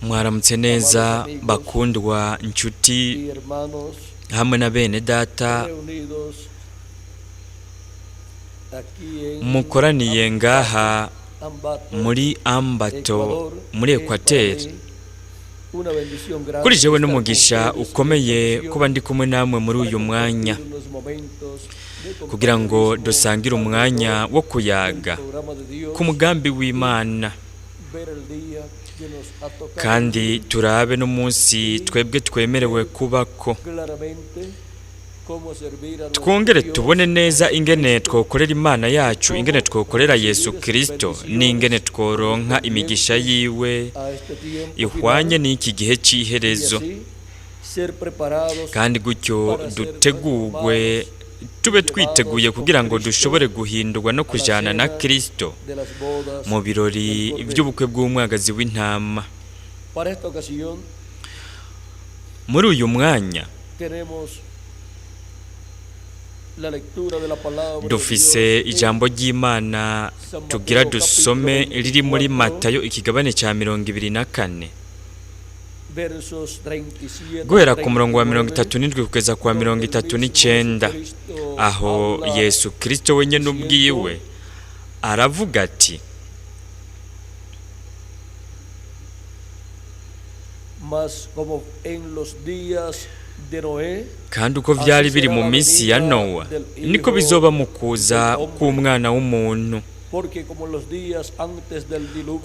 Mwaramutse neza bakundwa inshuti hamwe na bene data mukoraniye ngaha muri Ambato muri Ecuador. Kuri jewe n'umugisha ukomeye kuba ndi kumwe namwe muri uyu mwanya kugira ngo dusangire umwanya wo kuyaga ku mugambi w'Imana, kandi turabe n'umunsi twebwe twemerewe kubako, twongere tubone neza ingene twokorera Imana yacu, ingene twokorera Yesu Kristo, n'ingene tworonka imigisha yiwe ihwanye n'iki gihe cy'iherezo, kandi gutyo dutegurwe tube twiteguye kugira ngo dushobore guhindurwa no kujana na Kristo mu birori by'ubukwe bw'umwagazi w'intama. Muri uyu mwanya dufise ijambo ry'Imana tugira dusome riri muri Matayo ikigabane cya 24 guhera ku murongo wa 37 kugeza kwa 39. Aho Yesu Kristo wenyine ubwiwe aravuga ati, kandi uko vyari biri mu minsi ya Nowa niko bizoba mu kuza k'Umwana w'umuntu.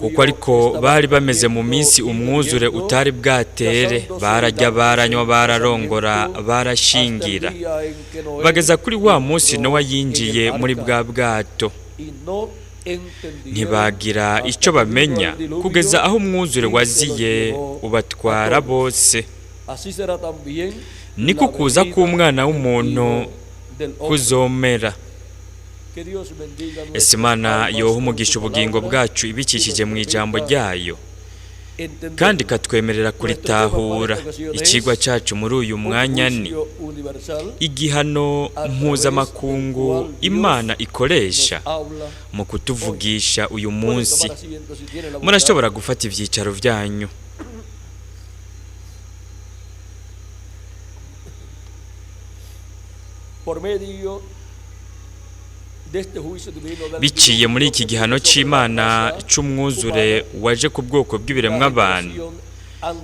Kuko ariko bari bameze mu minsi umwuzure utari bwatere, barajya baranywa, bararongora, barashingira, bageza kuri wa munsi Nowa yinjiye muri bwa bwato. Ntibagira icyo bamenya kugeza aho umwuzure waziye ubatwara bose. Niko kuza k'Umwana w'umuntu kuzomera. Ese Imana yoha umugisha ubugingo bwacu ibikishije mu ijambo ryayo, kandi katwemerera kuritahura. Ikigwa cyacu muri uyu mwanya ni igihano mpuzamakungu Imana ikoresha mu kutuvugisha uyu munsi. Murashobora gufata ivyicaro vyanyu. Biciye muri iki gihano cy'Imana c'umwuzure waje ku bwoko bw'ibiremwa abantu,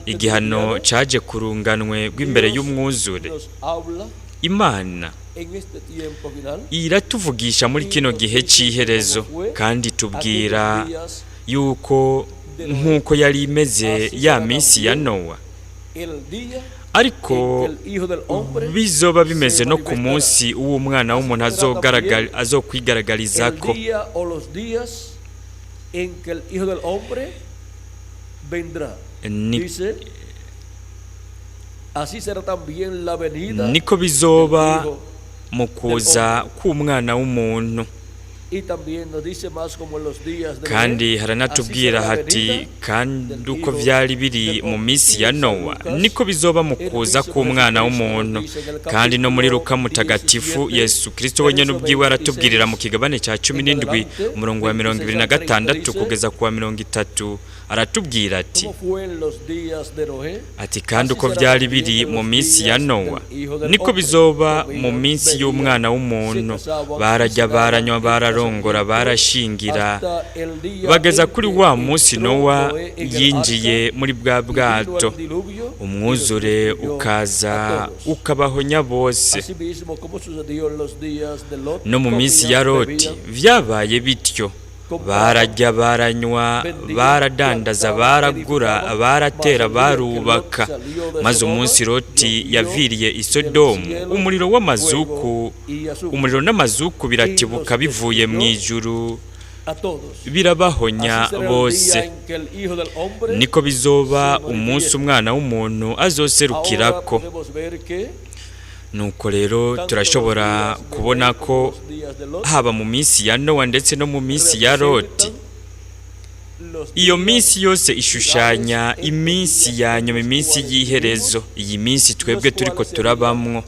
igihano caje kurunganwe rw'imbere y'umwuzure, Imana iratuvugisha muri kino gihe cy'iherezo, kandi tubwira yuko nk'uko yari imeze ya minsi ya Nowa, ariko bizoba bimeze no ku munsi w'Umwana w'umuntu azokwigaragarizako. Niko bizoba mu kuza k'Umwana w'umuntu. Kandi haranatubwira hati, kandi uko vyari biri mu minsi ya Nowa niko bizoba mu kuza k'Umwana w'umuntu. Kandi no muri Luka mutagatifu Yesu Kristo wenyine ubwiwe aratubwirira mu kigabane cya 17 umurongo wa 26 kugeza ku wa 30, aratubwira ati kandi uko vyari biri mu minsi ya Nowa niko bizoba mu minsi y'Umwana w'umuntu. Barajya baranywa, bararongora, barashingira, bageza kuri wa munsi Nowa yinjiye muri bwa bwato, umwuzure ukaza ukabahonya bose. No mu minsi ya Loti vyabaye bityo. Barajya baranywa, baradandaza, baragura, baratera, barubaka, maze umunsi Loti yaviriye i Sodomu, umuriro n'amazuku biratibuka bivuye mu ijuru, birabahonya bose. Niko bizoba umunsi Umwana w'umuntu azoserukirako. Nuko rero turashobora kubona ko haba mu minsi ya Nowa ndetse no mu minsi ya Loti, iyo minsi yose ishushanya iminsi ya nyuma, iminsi y'iherezo, iyi minsi twebwe turiko turabamwo.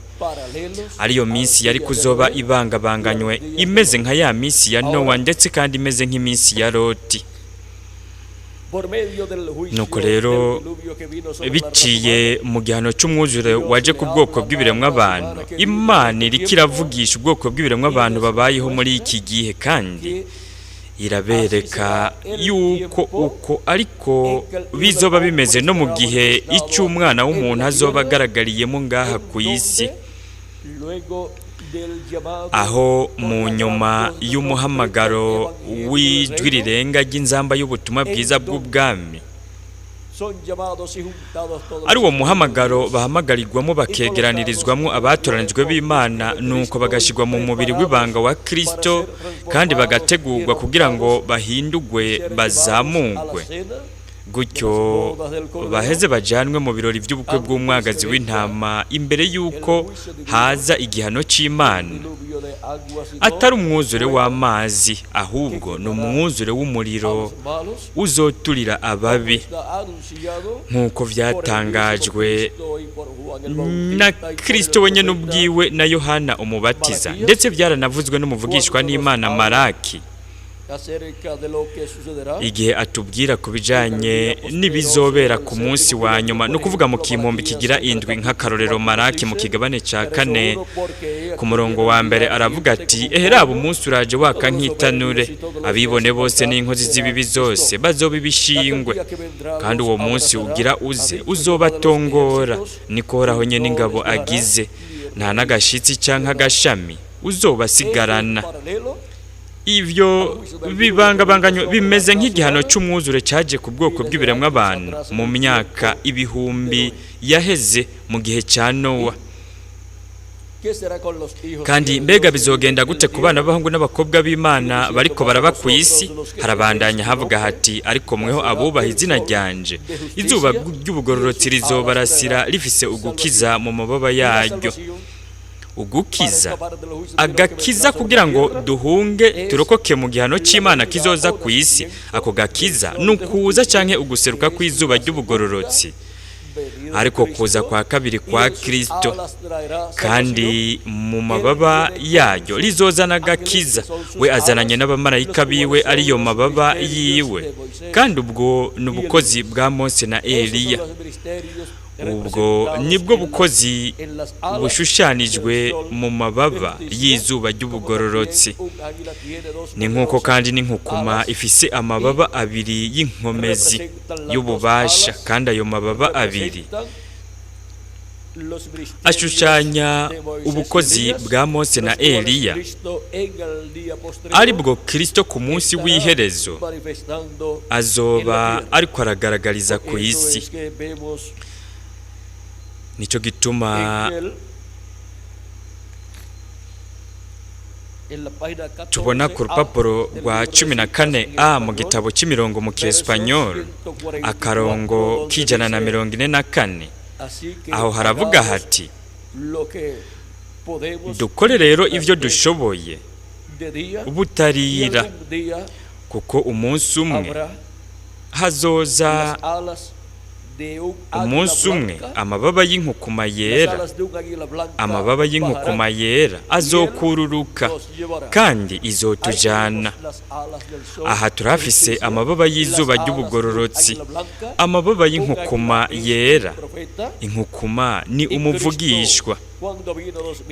ariyo minsi yari kuzoba ibangabanganywe imeze nka ya minsi ya Nowa ndetse kandi imeze nk'iminsi ya Loti. nuko rero biciye mu gihano cy'umwuzure waje ku bwoko bw'ibiremwa abantu, Imana iriko iravugisha ubwoko bw'ibiremwa abantu babayeho muri iki gihe, kandi irabereka yuko uko ariko bizoba bimeze no mu gihe icy'umwana w'umuntu azoba agaragariyemo ngaha ku isi, aho mu nyuma y'umuhamagaro w'ijwi rirenga ry'inzamba y'ubutumwa bwiza bw'ubwami, ari uwo muhamagaro bahamagarirwamo bakegeranirizwamo abatoranijwe b'Imana, nuko bagashyirwa mu mubiri w'ibanga wa Kristo kandi bagategurwa kugira ngo bahindurwe bazamugwe, gutyo baheze bajanwe mu birori by'ubukwe bw'umwagazi w'intama imbere y'uko haza igihano cy'Imana, atari umwuzure w'amazi, ahubwo ni umwuzure w'umuriro uzoturira ababi, nk'uko byatangajwe na Kristo wenyine ubwiwe na Yohana umubatiza, ndetse byaranavuzwe n'umuvugishwa n'Imana Maraki igihe atubwira ku bijanye n'ibizobera ku munsi wa nyuma, no kuvuga mu kimpumbi kigira indwi nk'akarorero. Maraki mu kigabane ca kane ku murongo wa mbere aravuga ati, eheraba umunsi uraje waka nk'itanure, abibone bose n'inkozi z'ibibi zose bazoba ibishingwe, kandi uwo munsi ugira uze uzobatongora, niko Uhoraho nyene ingabo agize, nta n'agashitsi canke agashami uzobasigarana. Ivyo bibangabanganywa bimeze nk'igihano cy'umwuzure cyaje ku bwoko bw'ibiremwa abantu mu myaka ibihumbi yaheze mu gihe cya Nowa. Kandi mbega bizogenda gute ku bana b'abahungu n'abakobwa b'Imana bariko baraba ku isi? Harabandanya havuga hati, ariko mweho abubaha izina ryanje, izuba ry'ubugororotsi rizobarasira rifise ugukiza mu mababa yaryo. Ugukiza, agakiza kugira ngo duhunge turokoke mu gihano cy'Imana kizoza ku isi. Ako gakiza nukuza canke uguseruka kw'izuba ry'ubugororotsi, ariko kuza kwa kabiri kwa Kristo, kandi mu mababa yaryo rizozana agakiza. We azananye n'abamarayika biwe ariyo mababa yiwe, kandi ubwo n'ubukozi bwa Mose na Eliya. Ubwo nibwo bukozi bushushanijwe mu mababa y'izuba ry'ubugororotsi. Ni nk'uko kandi n'inkukuma ifise amababa abiri y'inkomezi y'ububasha, kandi ayo mababa abiri ashushanya ubukozi bwa Mose na Eliya, ari bwo Kristo ku munsi w'iherezo azoba ariko aragaragariza ku isi. Nico gituma tubona ku rupapuro rwa 14A mu gitabo cy'imirongo mu Kiespanyol, akarongo k'144, aho haravuga hati, dukore rero ivyo dushoboye ubutarira, kuko umunsi umwe hazoza umunsi umwe amababa y'inkukuma yera azokururuka kandi izotujana. Aha turafise amababa y'izuba ry'ubugororotsi, amababa y'inkukuma yera. Inkukuma ni umuvugishwa,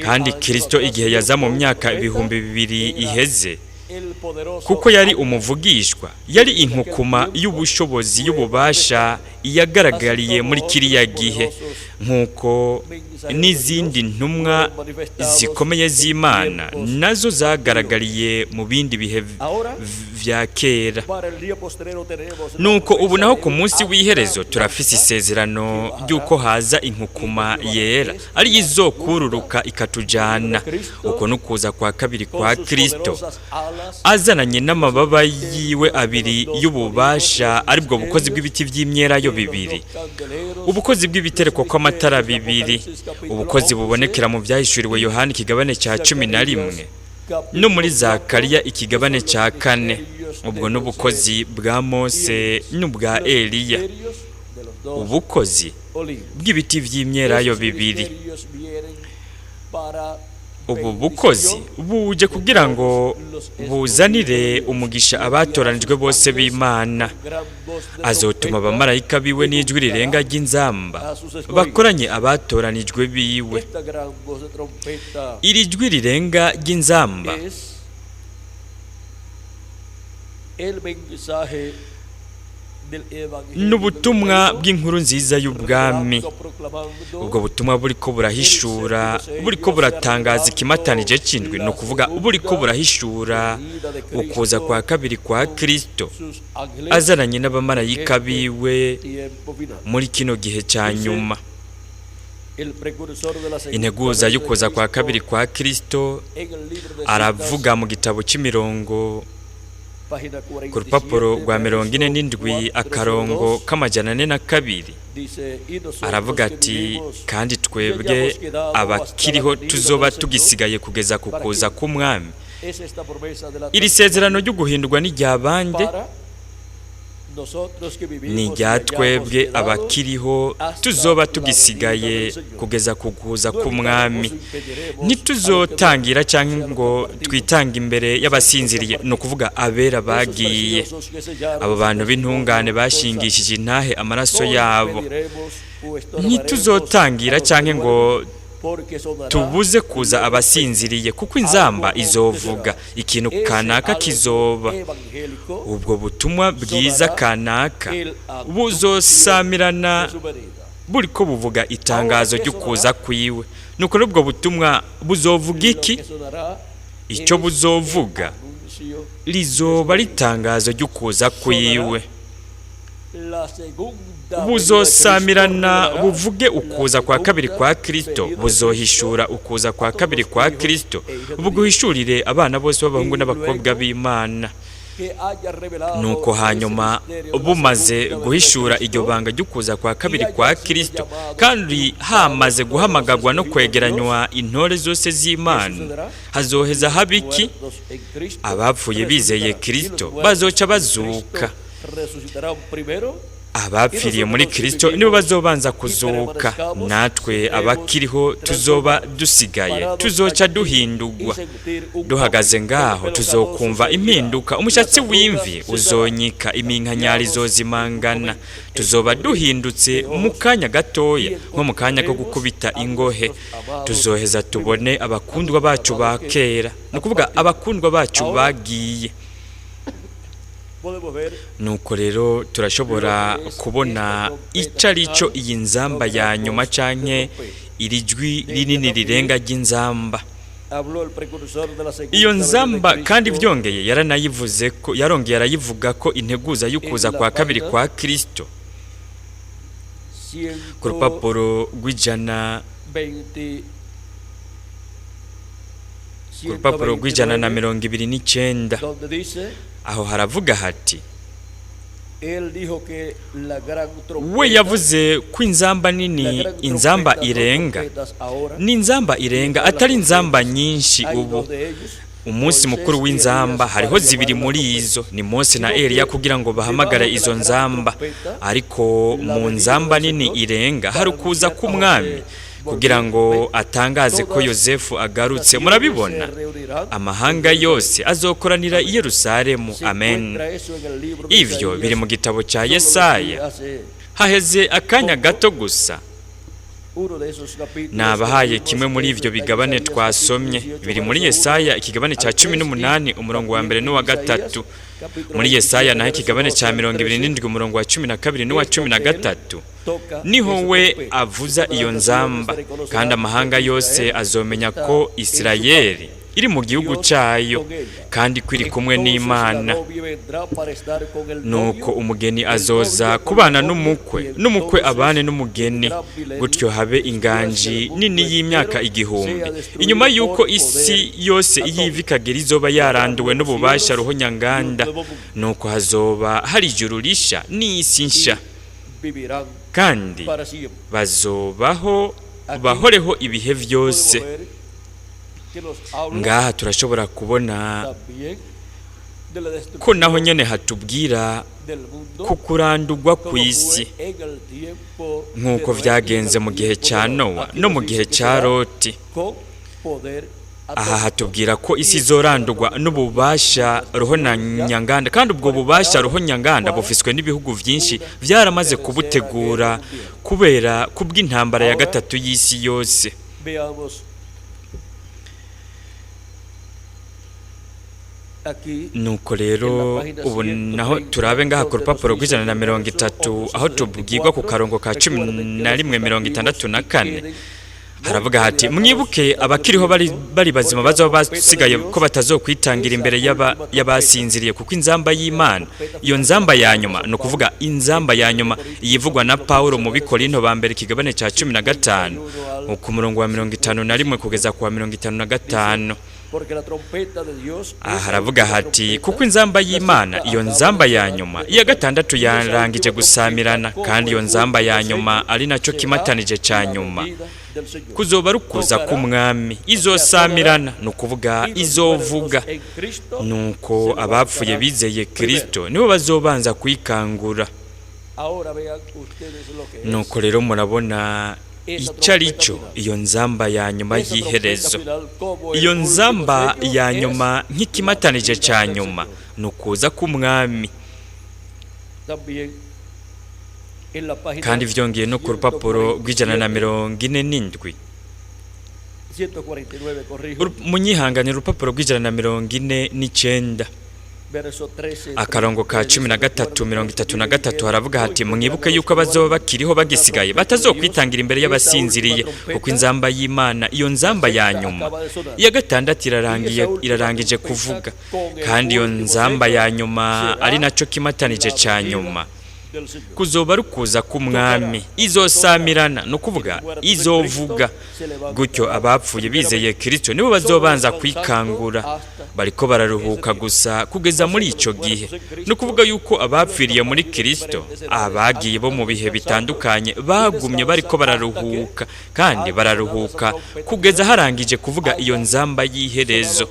kandi Kristo igihe yaza mu myaka 2000 iheze, kuko yari umuvugishwa, yari inkukuma y'ubushobozi y'ububasha yagaragariye muri kiriya gihe, nk'uko n'izindi ntumwa zikomeye z'Imana nazo zagaragariye mu bindi bihe vya kera. Nuko ubu naho ku munsi w'iherezo turafise isezerano ry'uko haza inkukuma yera, ari izokururuka ikatujana. Uko nukuza kwa kabiri kwa Kristo, azananye n'amababa yiwe abiri y'ububasha, aribwo bukozi bw'ibiti by'imyelayo bibiri, ubukozi bw'ibitereko kw'amatara bibiri, ubukozi bubonekera mu byahishuriwe Yohana ikigabane cya 11 no muri Zakariya ikigabane cya 4. Ubwo n'ubukozi bwa Mose n'ubwa Eliya, ubukozi bw'ibiti by'imyelayo bibiri. ubu bukozi buje kugira ngo buzanire umugisha abatoranijwe bose b'Imana. Azotuma abamarayika biwe n'ijwi rirenga ry'inzamba bakoranye abatoranijwe biwe. Iri jwi rirenga ry'inzamba n'ubutumwa bw'inkuru nziza y'ubwami. Ubwo butumwa buriko burahishura, buriko buratangaza ikimatanije c'indwi, no kuvuga buriko burahishura ukuza kwa kabiri kwa Kristo azananye n'abamarayika biwe muri kino gihe ca nyuma. Integuza y'ukuza kwa kabiri kwa Kristo aravuga mu gitabo c'imirongo ku rupapuro rwa 47 akarongo k'amajana 42 aravuga ati, kandi twebwe abakiriho tuzoba tugisigaye kugeza ku kuza k'umwami. Iri sezerano ryo guhindurwa ni ryabande? Ni rya twebwe abakiriho tuzoba tugisigaye kugeza ku kuza k'umwami. Ntituzotangira cyangwa ngo twitange imbere y'abasinziriye, no kuvuga abera bagiye, abo bantu b'intungane bashingishije intahe amaraso yabo. Ntituzotangira cyangwa ngo tubuze kuza abasinziriye, kuko inzamba izovuga ikintu kanaka kizoba. Ubwo butumwa bwiza kanaka buzosamirana buriko buvuga itangazo ry'ukuza kwiwe. Nuko ubwo butumwa buzovuga iki? Icyo buzovuga lizoba ritangazo ry'ukuza kwiwe. Buzosamirana buvuge ukuza kwa kabiri kwa Kristo, buzohishura ukuza kwa kabiri kwa Kristo, buguhishurire abana bose b'abahungu n'abakobwa b'Imana. Nuko hanyuma bumaze guhishura iryo banga ry'ukuza kwa kabiri kwa Kristo, kandi hamaze guhamagagwa no kwegeranywa intore zose z'Imana, hazoheza habiki abapfuye bizeye Kristo bazoca bazuka. Abapfiriye muri Kristo nibo bazobanza kuzuka. Natwe abakiriho tuzoba dusigaye tuzoca duhindurwa. Duhagaze ngaho tuzokumva impinduka, umushatsi w'imvi uzonyika, iminkanyari zozimangana. Tuzoba duhindutse mu kanya gatoya, nko mu kanya ko gukubita ingohe. Tuzoheza tubone abakundwa bacu ba kera, no kuvuga abakundwa bacu bagiye. Nuko rero turashobora kubona icarico iyi nzamba ya nyuma canke iri jwi rinini rirenga ry'inzamba. Iyo nzamba kandi vyongeye yaranayivuze ko yarongeye arayivuga ko integuza y'ukuza kwa kabiri kwa Kristo. Ku rupapuro rw'ijana na 29 aho haravuga hati, we yavuze ko inzamba nini, inzamba irenga, ni inzamba irenga, atari inzamba nyinshi. Ubu umunsi mukuru w'inzamba hariho zibiri muri izo, ni Mose na Eliya kugira ngo bahamagare izo nzamba. Ariko mu nzamba nini irenga hari ukuza k'umwami kugira ngo atangaze ko Yosefu agarutse. Murabibona, amahanga yose azokoranira i Yerusalemu. Amen. Ivyo biri mu gitabo ca Yesaya. Haheze akanya gato gusa nabahaye kimwe muri ivyo bigabane twasomye. Biri muri Yesaya ikigabane ca 18 umurongo wa 2 n'uwa 3. Muri Yesaya naho ikigabane ca 27 umurongo wa 12 n'uwa 13. Niho we avuza iyo nzamba, kandi amahanga yose azomenya ko Isirayeli iri mu gihugu cayo, kandi kwiri kumwe n'Imana. Nuko umugeni azoza kubana n'umukwe abane n'umugeni, gutyo habe inganji nini y'imyaka 1000. Inyuma yuko isi yose iyivikagira izoba yaranduwe n'ububasha ruhonyanganda, nuko hazoba hari ijuru risha n'isi nsha, kandi bazobaho bahoreho ibihe vyose. Ngaha turashobora kubona ko naho nyene hatubwira ku kurandurwa kw'isi, nk'uko vyagenze mu gihe ca Nowa no mu gihe ca Loti. aha hatubwira ko isi izorandurwa n'ububasha roho na nyanganda, kandi ubwo bubasha roho nyanganda bufiswe n'ibihugu byinshi byaramaze kubutegura kubera kubw'intambara ya gatatu y'isi yose. Nuko rero ubu naho turabe ngaha ku rupapuro rw'130 aho tubwirwa ku karongo ka 11:64 haravuga hati mwibuke abakiriho bari bazima bazaba basigaye ko batazokwitangira imbere y'abasinziriye kuko inzamba y'Imana, iyo nzamba ya nyuma no kuvuga inzamba ya nyuma yivugwa na Paulo mu Bikorinto ba mbere kigabane ca 15 ku murongo wa 51 kugeza ku wa 55. haravuga hati kuko inzamba y'Imana, iyo nzamba ya nyuma iya gatandatu yarangije gusamirana, kandi iyo nzamba ya nyuma ari naco kimatanije ca nyuma kuzoba rukuza k'umwami izosamirana, no kuvuga izovuga. Nuko abapfuye bizeye Kristo nibo bazobanza kwikangura. Nuko rero murabona icarico iyo nzamba ya nyuma y'iherezo. Iyo nzamba ya nyuma nk'ikimatanije ca nyuma nukuza k'umwami. Kandi vyongeye no ku rupapuro rw'147 munyihangane urupapuro rw'149 akarongo ka 13:33 haravuga hati mwibuke yuko abazoba bakiriho bagisigaye batazokwitangira imbere y'abasinziriye kuko inzamba y'Imana, iyo nzamba ya nyuma iya gatandatu irarangije kuvuga, kandi iyo nzamba ya nyuma ari naco kimatanije ca nyuma kuzoba rukuza k'umwami izosamirana, no kuvuga izovuga. Gutyo abapfuye bizeye Kristo nibo bazobanza kwikangura, bariko bararuhuka gusa kugeza muri ico gihe. No kuvuga yuko abapfiriye muri Kristo abagiye bo mu bihe bitandukanye bagumye bariko bararuhuka, kandi bararuhuka kugeza harangije kuvuga iyo nzamba y'iherezo,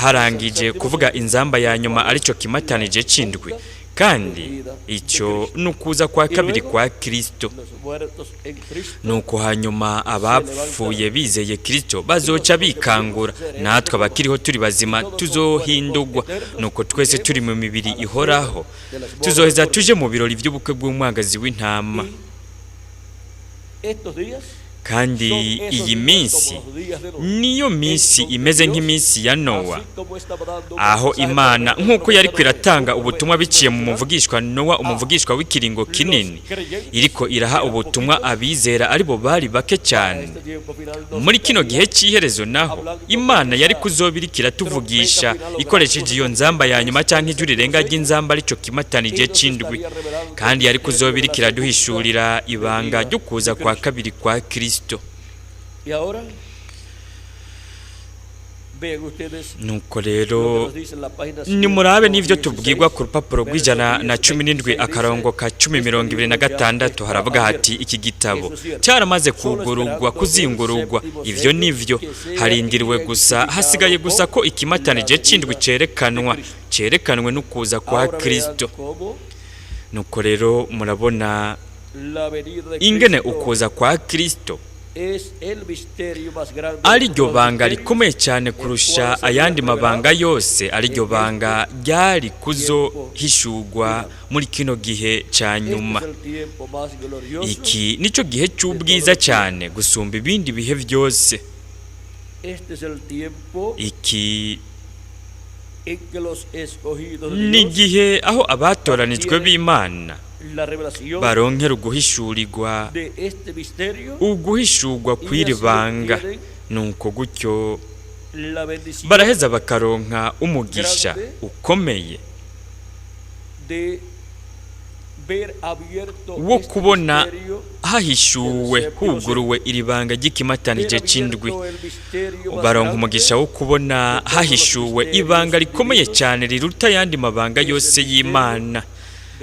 harangije kuvuga inzamba ya nyuma arico kimatanije c'indwi, kandi icyo nukuza kwa kabiri kwa Kristo. Nuko hanyuma abapfuye bizeye Kristo bazoca bikangura, natwe abakiriho turi bazima tuzohindurwa. Nuko twese turi mu mibiri ihoraho tuzoheza tuje mu birori by'ubukwe bw'umwagazi w'intama. Kandi iyi minsi niyo minsi imeze nk'iminsi ya Nowa, aho Imana nk'uko yari kwiratanga ubutumwa biciye mu muvugishwa Nowa, umuvugishwa w'ikiringo kinini, iriko iraha ubutumwa abizera aribo bari bake cyane. Muri kino gihe cy'iherezo naho Imana yari kuzobirikira tuvugisha ikoresheje iyo nzamba ya nyuma cyangwa ijwi rirenga ry'inzamba arico kimatanije c'indwi, kandi yari kuzobirikira duhishurira ibanga ryo kuza kwa kabiri kwa Kristo. Nuko rero nimurabe n'ivyo tubwirwa ku rupapuro rw'117 akarongo ka 10:26 haravuga hati iki gitabo cyaramaze kuzingururwa. Ivyo nivyo harindiriwe gusa, hasigaye gusa ko ikimatanije c'indwi cerekanwe n'ukuza kwa Kristo. Nuko rero murabona ingene ukuza kwa Kristo ari ryo banga rikomeye cyane kurusha ayandi mabanga yose, ari ryo banga ryari kuzohishurwa muri kino gihe ca nyuma. Iki nico gihe cy'ubwiza cyane gusumba ibindi bihe byose. Iki ni igihe aho abatoranijwe b'Imana baronkera uguhishurwa kw'iri banga. Nuko gutyo baraheza bakaronka umugisha ukomeye wo kubona hahishuwe huguruwe iri banga ry'ikimatanije c'indwi. Baronka umugisha wo kubona hahishuwe ibanga rikomeye cyane riruta ayandi mabanga yose y'Imana,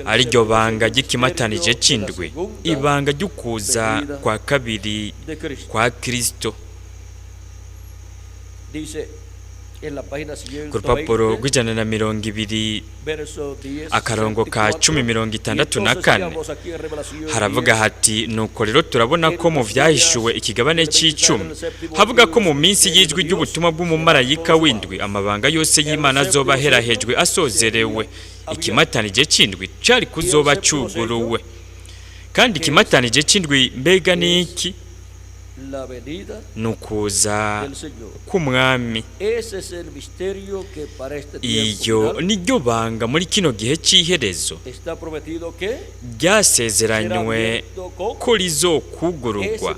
ari ryo banga ry'ikimatanije c'indwi, ibanga ry'ukuza kwa kabiri kwa Kristo. ku rupapuro rw'ijana na 200 akarongo ka 1064 haravuga hati nuko rero turabona ko mu vyahishuwe ikigabane c'icumi havuga ko mu minsi y'ijwi ry'ubutumwa bw'umumarayika w'indwi amabanga yose y'Imana azoba aherahejwe asozerewe ikimatanije c'indwi cari kuzoba cuguruwe kandi ikimatanije c'indwi mbega niki nukuza k'umwami iyo niryo banga muri kino gihe c'iherezo ryasezeranywe ko rizokugururwa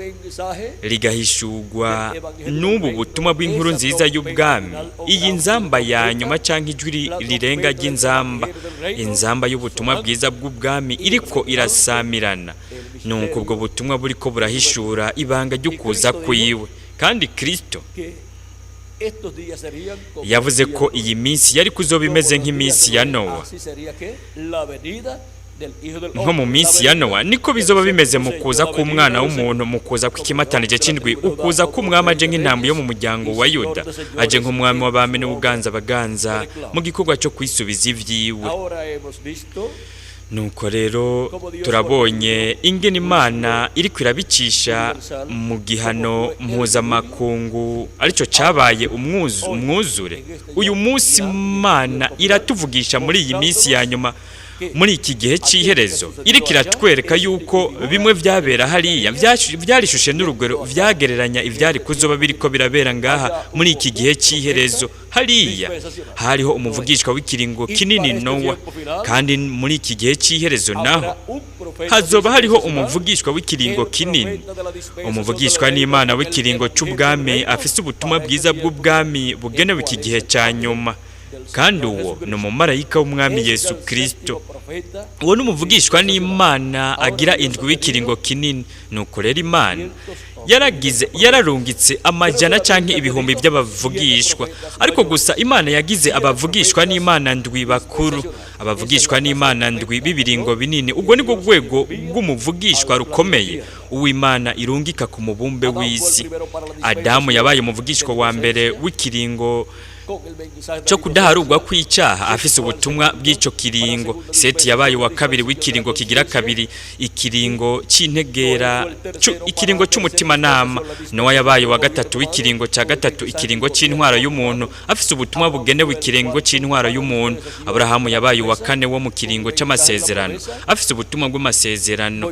rigahishurwa n'ubu butumwa bw'inkuru nziza y'ubwami iyi nzamba ya nyuma canke ijwi rirenga ry'inzamba inzamba y'ubutumwa bwiza bw'ubwami iriko irasamirana nuko ubwo butumwa buriko burahishura ibanga ry'ukuza kwiwe kandi Kristo yavuze ko iyi minsi yari kuzoba imeze nk'iminsi ya Nowa nko mu minsi ya Nowa niko bizoba bimeze mu kuza k'umwana w'umuntu mu kuza kw'ikimatanije c'indwi ukuza k'umwami aje nk'intambo yo mu muryango wa Yuda aje nk'umwami w'abami n'ubuganza baganza mu gikorwa cyo kwisubiza ivyiwe nuko rero turabonye ingene Imana iriko irabicisha mu gihano mpuzamakungu arico cabaye umwuzure uyu munsi Imana iratuvugisha muri iyi minsi ya nyuma muri iki gihe c'iherezo iriko iratwereka yuko bimwe vyabera hariya vyarishushe n'urugero vyagereranya ivyari kuzoba biriko birabera ngaha muri iki gihe c'iherezo hariya hariho umuvugishwa w'ikiringo kinini Nowa kandi muri iki gihe c'iherezo naho hazoba hariho umuvugishwa w'ikiringo kinini umuvugishwa n'Imana w'ikiringo c'ubwami afise ubutumwa bwiza bw'ubwami bugenewe iki gihe ca nyuma kandi uwo ni umumarayika w'umwami Yesu Kristo uwo n'umuvugishwa n'Imana agira indwi w'ikiringo kinini nuko rero Imana yararungitse amajana canke ibihumbi by'abavugishwa ariko gusa Imana yagize abavugishwa n'Imana ndwi bakuru abavugishwa n'Imana ndwi bibiringo binini ubwo nibwo rwego rw'umuvugishwa rukomeye uw'Imana irungika ku mubumbe w'isi Adamu yabaye umuvugishwa wa mbere w'ikiringo cyo kudaharugwa kw'icyaha afise ubutumwa bw'ico kiringo Seti yabaye wa kabiri w'ikiringo kigira kabiri ikiringo c'integera ikiringo c'umutima nama Nowa yabaye wa gatatu w'ikiringo ca gatatu ikiringo c'intwaro y'umuntu afise ubutumwa bugenewe ikiringo c'intwaro y'umuntu Abrahamu yabaye wa kane wo mu kiringo c'amasezerano afise ubutumwa bw'amasezerano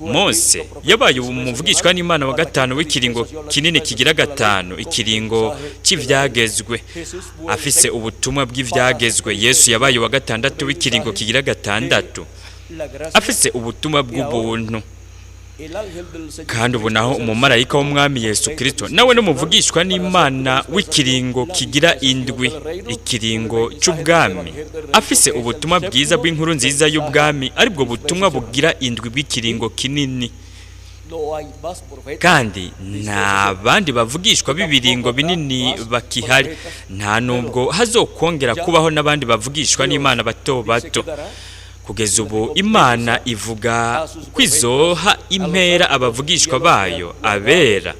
Mose yabaye umuvugishwa n'Imana wa gatanu w'ikiringo kinini kigira gatanu ikiringo c'ivyagezwe afise ubutumwa bw'ivyagezwe Yesu yabaye wa gatandatu w'ikiringo kigira gatandatu afise ubutumwa bw'ubuntu kandi ubu naho umumarayika w'umwami Yesu Kristo nawe n'umuvugishwa n'Imana w'ikiringo kigira indwi ikiringo c'ubwami afise ubutumwa bwiza bw'inkuru nziza y'ubwami aribwo butumwa bugira indwi bw'ikiringo kinini kandi nta bandi bavugishwa b'ibiringo binini bakihari nta nubwo hazokongera kubaho n'abandi bavugishwa n'Imana bato bato kugeza ubu Imana ivuga kwizoha impera abavugishwa bayo abera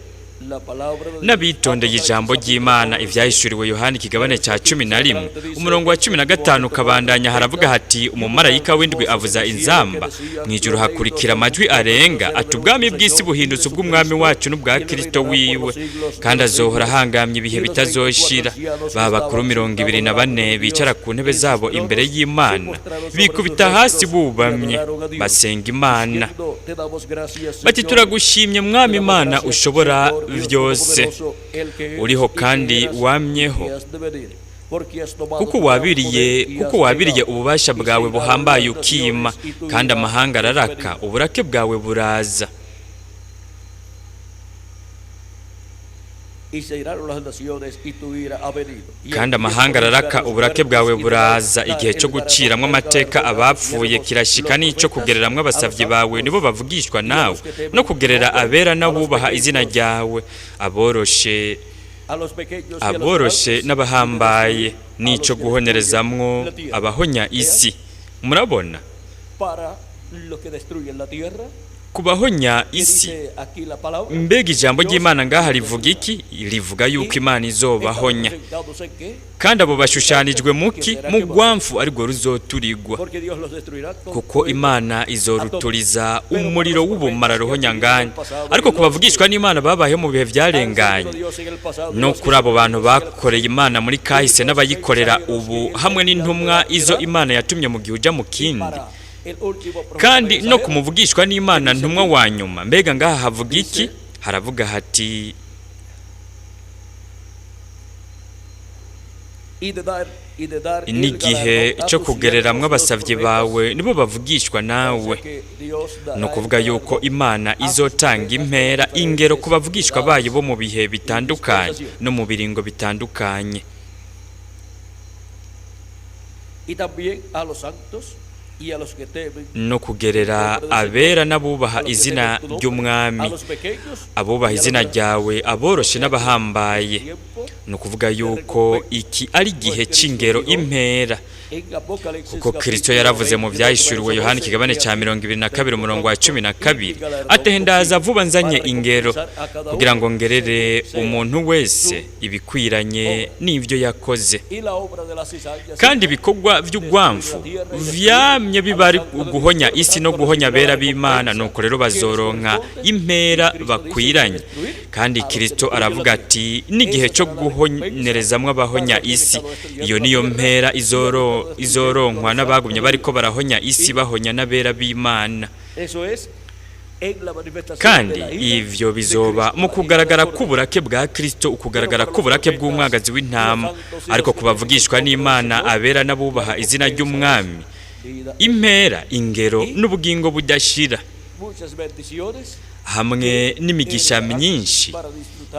n'abitondeye ijambo ry'Imana ivyahishuriwe Yohana ikigabane ca 11 umurongo wa 15 kabandanya haravuga hati umumarayika w'indwi avuza inzamba mwijuru hakurikira amajwi arenga ati ubwami bw'isi buhindutse ubw'umwami wacu n'ubwa Kristo wiwe kandi azohora hangamye ibihe bitazoshira babakuru 24 bicara ku ntebe zabo imbere y'Imana bikubita hasi bubamye basenga Imana bati turagushimye mwami Imana ushobora vyose uriho kandi wamyeho kuko wabiriye ububasha bwawe buhambaye ukima kandi amahanga araraka uburake bwawe buraza kandi amahanga araraka uburake bwawe buraza igihe cyo guciramwe amateka abapfuye kirashika n'ico kugereramwe abasavyi bawe nibo bavugishwa nawe no kugerera abera n'abubaha izina ryawe aboroshe n'abahambaye n'ico guhonerezamwo abahonya isi murabona kubahonya isi. Mbega ijambo ry'Imana ngaha rivuga iki? Rivuga yuko Imana izobahonya, kandi abo bashushanijwe muki? Mu rwamfu arirwo ruzoturigwa, kuko Imana izoruturiza umuriro w'ubumara ruhonyanganya. Ariko kubavugishwa n'Imana babayeho mu bihe byarenganye, no kuri abo bantu bakoreye Imana muri kahise n'abayikorera ubu, hamwe n'intumwa izo Imana yatumye mu gihe uja mu kindi, kandi no kumuvugishwa n'Imana ntumwa wa nyuma. Mbega ngaha havuga iki? Haravuga hati n'igihe cyo kugereramwo abasavye bawe nibo bavugishwa nawe. No kuvuga yuko Imana izotanga impera, ingero ku bavugishwa bayo bo mu bihe bitandukanye no mu biringo bitandukanye. No kugerera abera n'abubaha izina ry'umwami, abubaha izina ryawe, aboroshe n'abahambaye. No kuvuga yuko iki ari igihe c'ingero, impera, kuko Kristo yaravuze mu vyahishuriwe Yohana ikigabane ca 22 umurongo wa 12 ati ndaza vuba nzanye ingero kugira ngo ngerere umuntu wese ibikwiranye n'ivyo yakoze. Kandi ibikorwa vy'ugwamfu vyamye bibari guhonya isi no guhonya bera b'Imana, nuko rero bazoronka impera bakwiranye. Kandi Kristo aravuga ati n'igihe cyo guhonerezamwe abahonya isi, iyo niyo mpera izoronkwa n'abagumye bariko barahonya isi, bahonya n'abera b'Imana. Kandi ivyo bizoba mu kugaragara k'uburake bwa Kristo, ukugaragara k'uburake bw'umwagazi w'intama. Ariko kubavugishwa n'Imana, abera n'abubaha izina ry'umwami, impera, ingero n'ubugingo budashira, hamwe n'imigisha myinshi,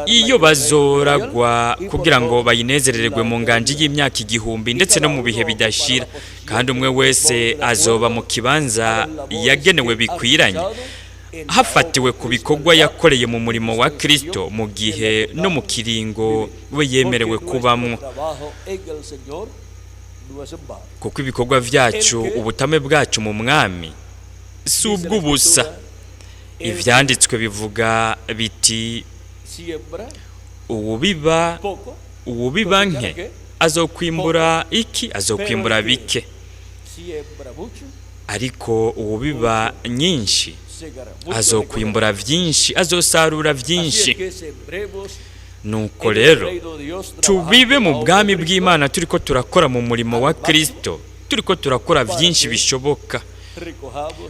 iyo bazoragwa kugira ngo bayinezerererwe mu nganji y'imyaka 1000 ndetse no mu bihe bidashira. Kandi umwe wese azoba mu kibanza yagenewe bikwiranye, hafatiwe ku bikorwa yakoreye mu murimo wa Kristo mu gihe no mu kiringo we yemerewe kubamwo. Kuko ibikorwa vyacu, ubutame bwacu mu mwami si ubw'ubusa. Ivyanditswe bivuga biti uwubiba nke azokwimbura iki? Azokwimbura bike. Ariko uwubiba nyinshi azokwimbura vyinshi, azosarura vyinshi. Nuko rero tubibe mu bwami bw'Imana, turiko turakora mu murimo wa Kristo, turiko turakora vyinshi bishoboka,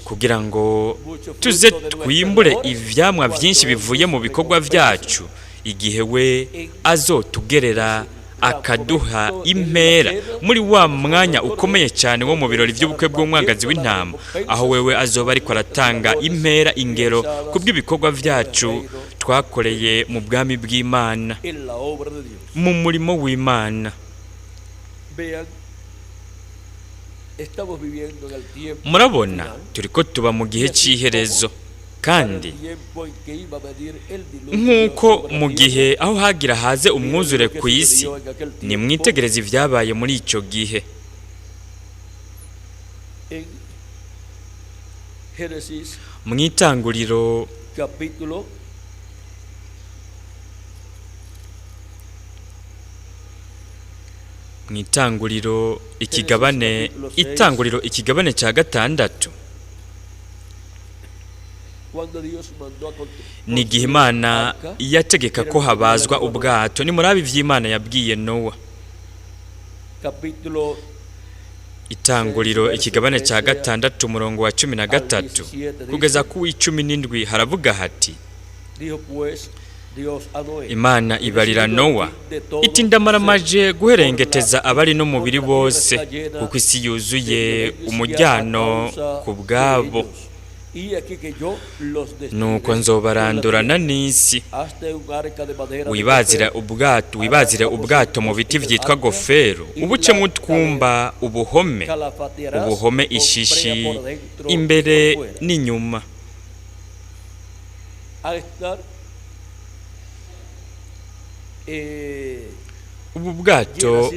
kugira ngo tuze twimbure ivyamwa vyinshi bivuye mu bikorwa vyacu, igihe we azotugerera akaduha impera muri wa mwanya ukomeye cyane wo mu birori by'ubukwe bw'umwagazi w'intama, aho wewe azoba ariko aratanga impera, ingero kubw'ibikorwa vyacu twakoreye mu bwami bw'Imana, mu murimo w'Imana. Murabona, turiko tuba mu gihe cy'iherezo, kandi nk'uko mu gihe aho hagira haze umwuzure ku isi, nimwitegereze ivyabaye muri ico gihe. Mw'itanguriro ikigabane ca 6 ni igihe Imana yategeka ko habazwa ubwato. Ni murabi vy'Imana yabwiye Nowa. Itanguriro ikigabane ca 6 umurongo wa 13 kugeza ku 17 haravuga hati, Imana ibarira Nowa iti ndamaramaje guherengeteza abari n'umubiri bose, kuko isi yuzuye umujyano ku bwabo. Nuko nzobarandurana n'isi. Wibazire ubwato mu biti vyitwa gofero, ubuce mu twumba, ubuhome ishishi imbere n'inyuma. Ubu bwato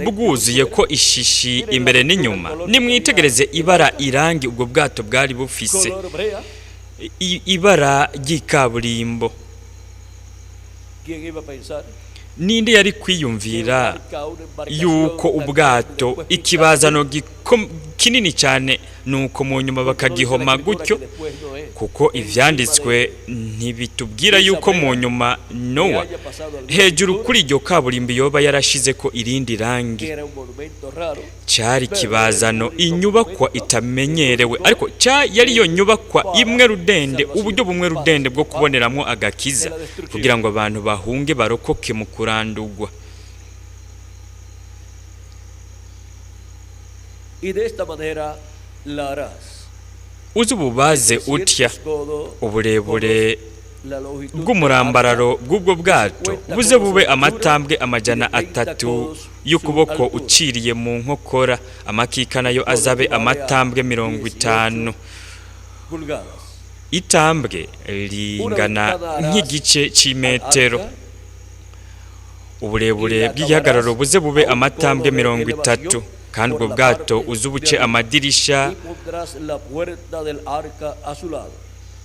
bwuzuye ko ishishi imbere n'inyuma. Nimwitegereze ibara, irangi ubwo bwato bwari bufise. ibara ry'ikaburimbo. Ninde yari kwiyumvira yuko ubwato ikibazano kinini cyane nuko mu nyuma bakagihoma gutyo, kuko ivyanditswe ntibitubwira yuko mu nyuma Nowa hejuru kuri iryo kaburimbo yoba yarashize ko irindi rangi. Cyari kibazano inyubakwa itamenyerewe, ariko yari yo nyubakwa imwe rudende, uburyo bumwe rudende bwo kuboneramo agakiza kugira ngo abantu bahunge barokoke mu kurandugwa. Uzububaze utya uburebure bw'umurambararo bw'ubwo bwato buze bube amatambwe 300 y'ukuboko uciriye mu nkokora, amakika nayo azabe amatambwe 50. Itambwe ringana nk'igice c'imetero. Uburebure bw'igihagararo buze bube amatambwe 30, kandi ubwo bwato uzubuce amadirisha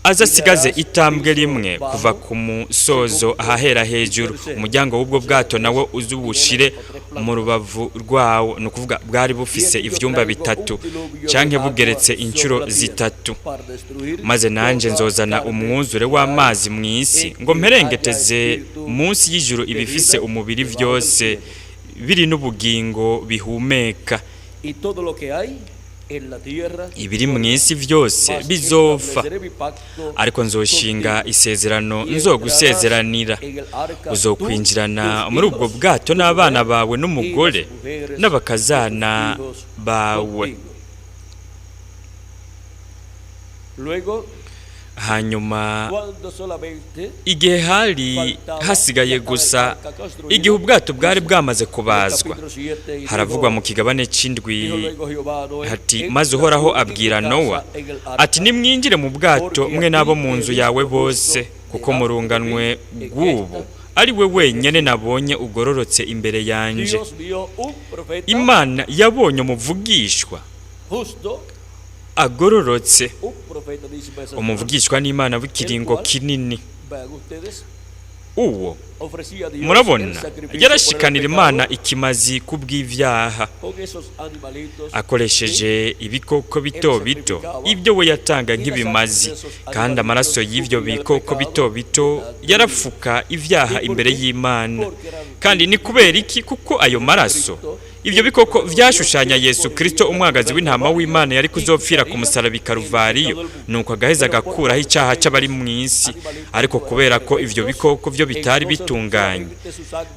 azasigaze itambwe rimwe kuva ku musozo ahahera hejuru. Umuryango w'ubwo bwato nawo uzubushire mu rubavu rwawo, no kuvuga bwari bufise ivyumba 3 canke bugeretse inshuro 3. Maze nanje nzozana umwuzure w'amazi mw'isi ngo mperengeteze munsi y'ijuru ibifise umubiri vyose biri n'ubugingo bihumeka. Ibiri mw'isi vyose bizopfa, ariko nzoshinga isezerano nzogusezeranira. Uzokwinjirana muri ubwo bwato n'abana bawe n'umugore n'abakazana bawe. Hanyuma igihe hari hasigaye gusa igihe ubwato bwari bwamaze kubazwa, haravugwa mu kigabane c'indwi hati, maze Uhoraho abwira Nowa ati, nimwinjire mu bwato mwe n'abo mu nzu yawe bose, kuko murunganwe bw'ubu ari we wenyene nabonye ugororotse imbere yanje. Imana yabonye umuvugishwa agororotse. Umuvugishwa n'Imana w'ikiringo kinini. Uwo murabona yarashikanira Imana ikimazi kubw'ivyaha, akoresheje ibikoko bito bito ibyo we yatanga nk'ibimazi, kandi amaraso y'ivyo bikoko bito bito yarafuka ivyaha imbere y'Imana. Kandi ni kubera iki? Kuko ayo maraso, ivyo bikoko vyashushanya Yesu Kristo, umwagazi w'intama w'Imana yari kuzopfira ku musaraba Karuvariyo, nuko agaheza agakuraho icyaha c'abari mw'isi. Ariko kubera ko ivyo bikoko vyo bitari bitunganye,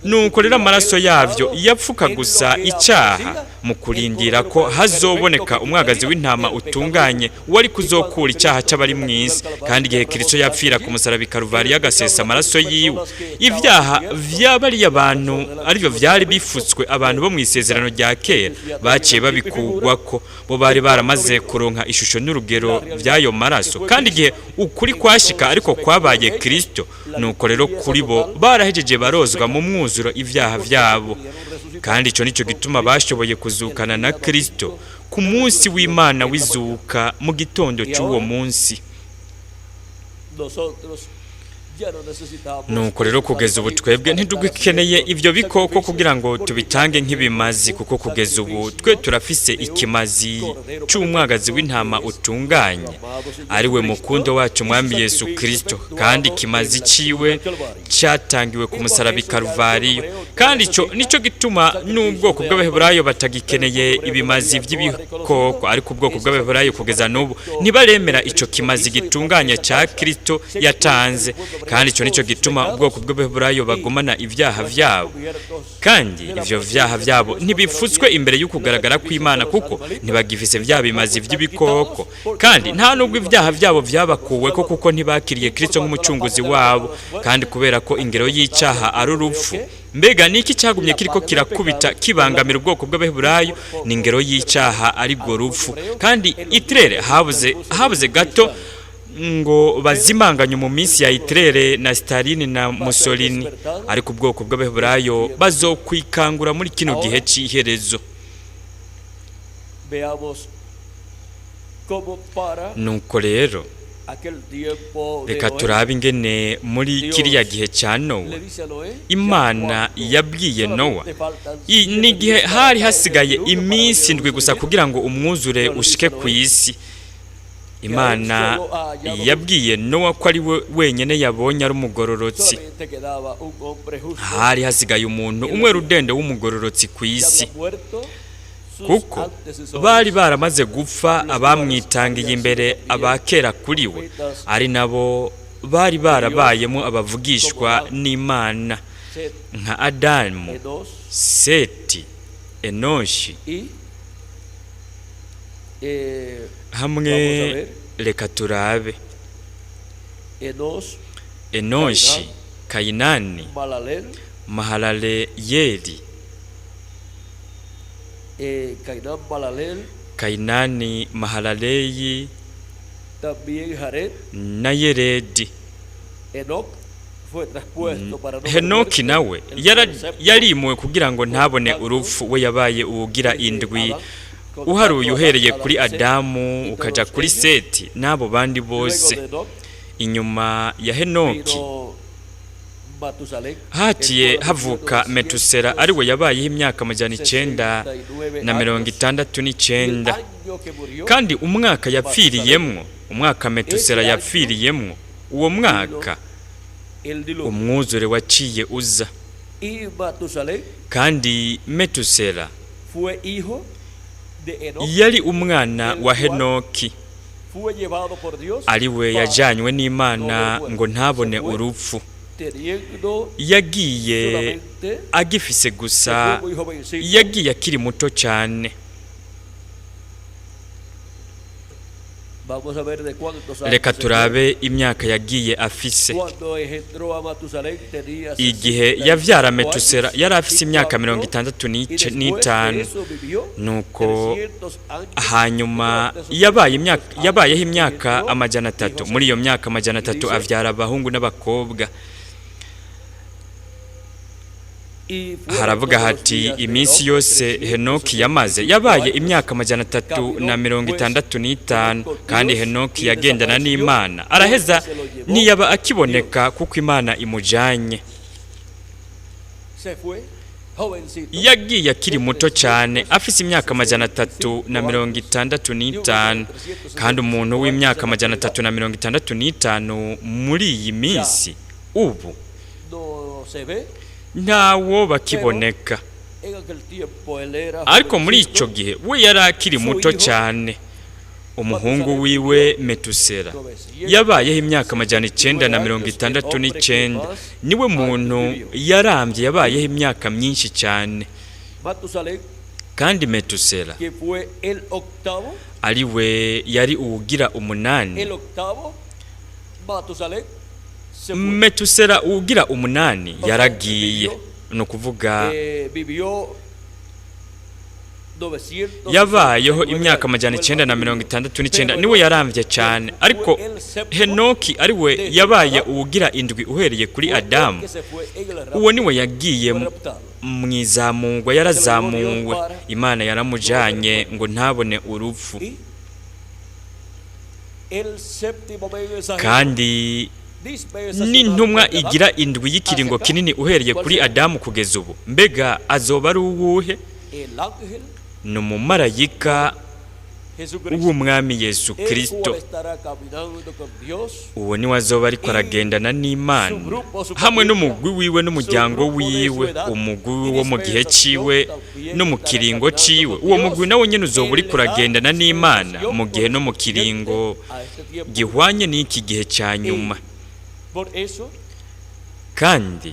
nuko rero amaraso yavyo yapfuka gusa icyaha, mu kurindira ko hazoboneka umwagazi w'intama utunganye wari kuzokura icyaha c'abari mw'isi. Kandi igihe Kristo yapfira ku musaraba Karuvariyo agasesa amaraso yiwe, ivyaha vy'abari abantu arivyo vyari bifutswe abantu bo mw'isezerano rya kera baciye babikugwako, bo bari baramaze kuronka ishusho n'urugero vy'ayo maraso. Kandi igihe ukuri kwashika ariko kwabaye Kristo, nuko rero kuri bo barahejeje barozwa mu mwuzuro ivyaha vyabo. Kandi ico nico gituma bashoboye kuzukana na Kristo ku munsi w'Imana wizuka mu gitondo c'uwo munsi. Nuko rero kugeza ubu twebwe ntidukeneye ivyo bikoko kugira ngo tubitange nk'ibimazi, kuko kugeza ubu twe turafise ikimazi c'umwagazi w'intama utunganye, ari we mukundo wacu Mwami Yesu Kristo. Kandi ikimazi ciwe cyatangiwe ku musaraba Karuvariyo. Kandi ico nico gituma n'ubwoko bw'Abaheburayo batagikeneye ibimazi vy'ibikoko, ariko ubwoko bw'Abaheburayo kugeza n'ubu ntibaremera ico kimazi gitunganye ca Kristo yatanze. Kandi ico nico gituma ubwoko bw'Abaheburayo bagumana ivyaha vyabo. Kandi ivyo vyaha vyabo ntibifutswe imbere y'ukugaragara kw'Imana, kuko ntibagifise vya bimazi vy'ibikoko. Kandi nta nubwo ivyaha vyabo vyabakuweko, kuko ntibakiriye Kristo nk'umucunguzi wabo. Kandi kubera ko ingero y'icaha ari urupfu, mbega niki cyagumye kiriko kirakubita kibangamira ubwoko bw'Abaheburayo? Ni ingero y'icaha ari bwo rupfu. Kandi Itirere habuze gato ngo bazimanganye mu minsi ya Itirere na Stalin na Mussolini, ariko ubwoko bw'Abaheburayo bazokwikangura muri kino gihe c'iherezo. Nuko rero reka turabe ingene muri kiriya gihe cya Nowa Imana yabwiye Nowa n'igihe hari hasigaye iminsi 7 gusa kugira ngo umwuzure ushike ku isi. Imana yabwiye Nowa ko ari we wenyene yabonye ari umugororotsi. Hari hasigaye umuntu umwe rudende w'umugororotsi ku isi, kuko bari baramaze gupfa abamwitangiye imbere abakera kuri we, ari nabo bari barabayemo abavugishwa n'Imana nka Adamu, Seti, Enoshi. Hamwe reka turabe Enoshi, Kayinani, Mahalaleyeli, Kayinani, Mahalaleyi na Yeredi. Henoki nawe yarimuwe kugira ngo ntabone urupfu, we yabaye uwugira indwi uharuye uhereye kuri Adamu ukaja kuri Seti n'abo bandi bose. Inyuma ya Henoki haciye havuka Metusela, ari we yabayeho imyaka 969, kandi umwaka yapfiriyemwo, umwaka Metusela yapfiriyemwo, uwo mwaka umwuzure waciye uza. Kandi Metusela yari umwana wa Henoki, ari we yajanywe n'Imana ngo ntabone urupfu. Yagiye agifise gusa, yagiye akiri muto cyane. Reka turabe imyaka yagiye afise. Igihe yavyara Metusela yari afise imyaka 65, nuko hanyuma yabayeho imyaka 300. Muri iyo myaka 300 avyara abahungu n'abakobwa. Haravuga hati iminsi yose Henoki yamaze yabaye imyaka 365, kandi Henoki yagendana n'Imana araheza ntiyaba akiboneka kuko Imana imujanye. Yagiye akiri muto cyane afise imyaka 365, kandi umuntu w'imyaka 365 muri iyi minsi ubu ntawo bakiboneka. Ariko muri ico gihe we yari akiri muto cyane. Umuhungu wiwe Metusela yabayeho imyaka 969, niwe muntu yarambye yabayeho imyaka myinshi cyane. Kandi Metusela ari we yari uwugira 8. Metusela ugira 8 yaragiye, no kuvuga yabayeho imyaka 969, niwe yaramvye cyane. Ariko Henoki ari we yabaye uwugira indwi uhereye kuri Adamu, uwo niwe yagiye mwizamungwa, yarazamuwe, Imana yaramujanye ngo ntabone urupfu. Kandi n'intumwa igira indwi y'ikiringo kinini uhereye kuri Adamu kugeza ubu, mbega azoba ari uwuhe? N'umumarayika w'umwami Yesu Kristo. Uwo ni wazoba ariko aragendana n'Imana hamwe n'umugwi wiwe n'umuryango wiwe, umugwi wo mu gihe ciwe no mu kiringo ciwe. Uwo mugwi nawe nyene uzoba uri kuragendana n'Imana mu gihe no mu kiringo gihwanye n'iki gihe cya nyuma. Kandi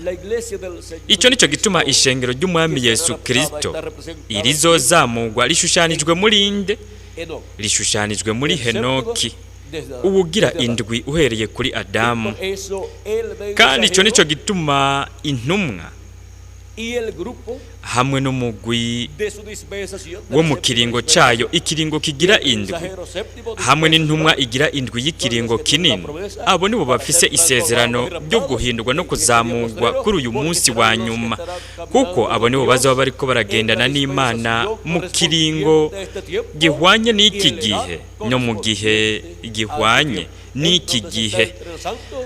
icyo nicyo gituma ishengero ry'umwami Yesu Kristo irizozamugwa rishushanijwe muri inde? Rishushanijwe muri Henoki, uwugira indwi uhereye kuri Adamu. Kandi icyo nicyo gituma intumwa hamwe n'umugwi wo mu kiringo cyayo, ikiringo kigira indwi, hamwe n'intumwa igira indwi y'ikiringo kinini. Abo nibo bafise isezerano ryo guhindurwa no kuzamurwa kuri uyu munsi wa nyuma, kuko abo nibo bazaba bariko baragendana n'Imana mu kiringo gihwanye n'iki gihe no mu gihe gihwanye n'iki gihe,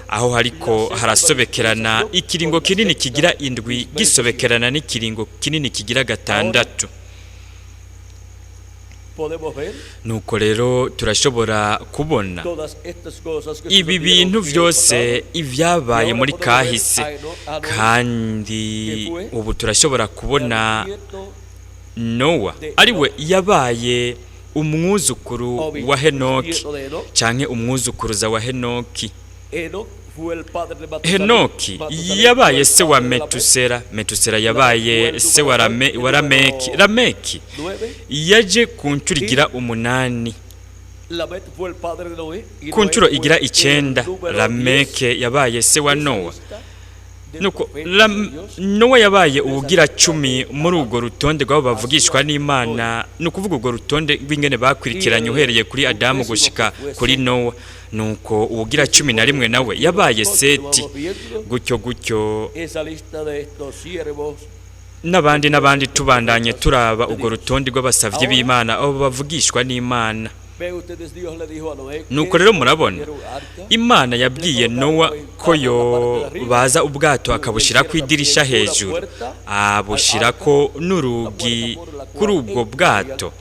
aho hariko harasobekerana ikiringo kinini kigira indwi gisobekerana n'ikiringo kinini kigira gatandatu. Nuko rero turashobora kubona ibi bintu byose ibyabaye muri kahise, kandi ubu turashobora kubona Nowa ariwe yabaye umwuzukuru wa Henoki canke umwuzukuruza wa Henoki. Henoki yabaye se wa Metusela, Metusela yabaye se wa Lameki, Lameki yaje ku ncuro igira 8, ku ncuro igira 9 Lameki yabaye se wa Nowa. Nuko Nowa yabaye ubugira 10 muri urwo rutonde rw'abo bavugishwa n'Imana, nukuvuga urwo rutonde rw'ingene bakwirikiranye uhereye kuri Adamu gushika kuri Nowa. Nuko ubugira 11 nawe yabaye Seti, gutyo n'abandi tubandanye turaba urwo rutonde rw'abasavyi b'Imana abo bavugishwa n'Imana. Nuko rero murabona Imana yabwiye Nowa ko yo baza ubwato akabushira ku idirisha hejuru, abushirako n'urugi kuri ubwo bwato,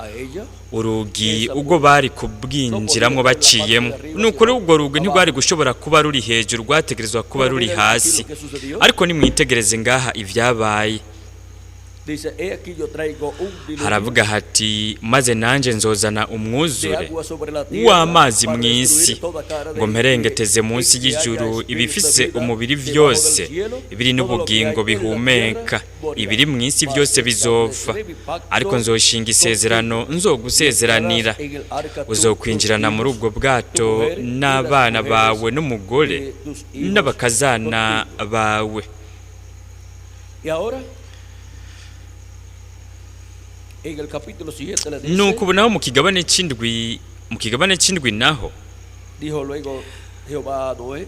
urugi ubwo bari kubwinjiramwo baciyemo. Nuko rero ubwo rugi ntigwari gushobora kuba ruri hejuru, rwategerezwa kuba ruri hasi. Ariko nimwitegereze ngaha ivyabaye, haravuga hati maze nanje nzozana umwuzure w'amazi mw'isi ngo mperengeteze munsi y'ijuru ibifise umubiri vyose, ibiri n'ubugingo bihumeka, ibiri mw'isi vyose bizopfa. Ariko nzoshinga isezerano nzogusezeranira, uzokwinjirana muri ubwo bwato n'abana bawe n'umugore n'abakazana bawe. Nuko naho mu kigabane c'indwi naho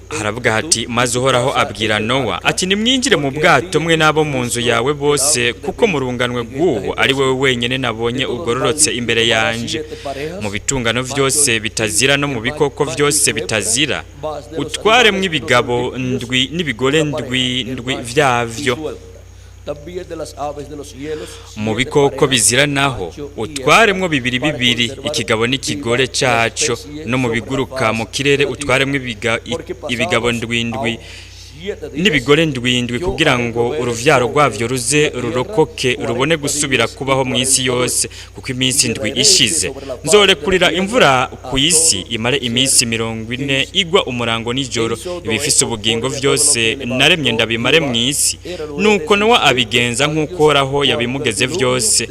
haravuga hati maze Uhoraho abwira Nowa ati nimwinjire mu bwato mwe n'abo mu nzu yawe bose, kuko mu runganwe rw'ubu ari wewe wenyene nabonye ugororotse imbere yanje. Mu bitungano vyose bitazira no mu bikoko vyose bitazira utwaremwo ibigabo ndwi n'ibigore ndwi vyavyo. Mu bikoko bizira naho utwaremwo bibiri, ikigabo n'ikigore caco, no mu biguruka mu kirere utwaremwo ibigabo ndwi n'ibigore ndwi, kugira ngo uruvyaro rwavyo ruze rurokoke rubone gusubira kubaho mw'isi yose, kuko iminsi ndwi ishize nzorekurira imvura ku isi imare iminsi 40 igwa umurango n'ijoro, ibifise ubugingo vyose naremye ndabimare mw'isi. Nuko Nowa abigenza nk'uko Uhoraho yabimugeze vyose.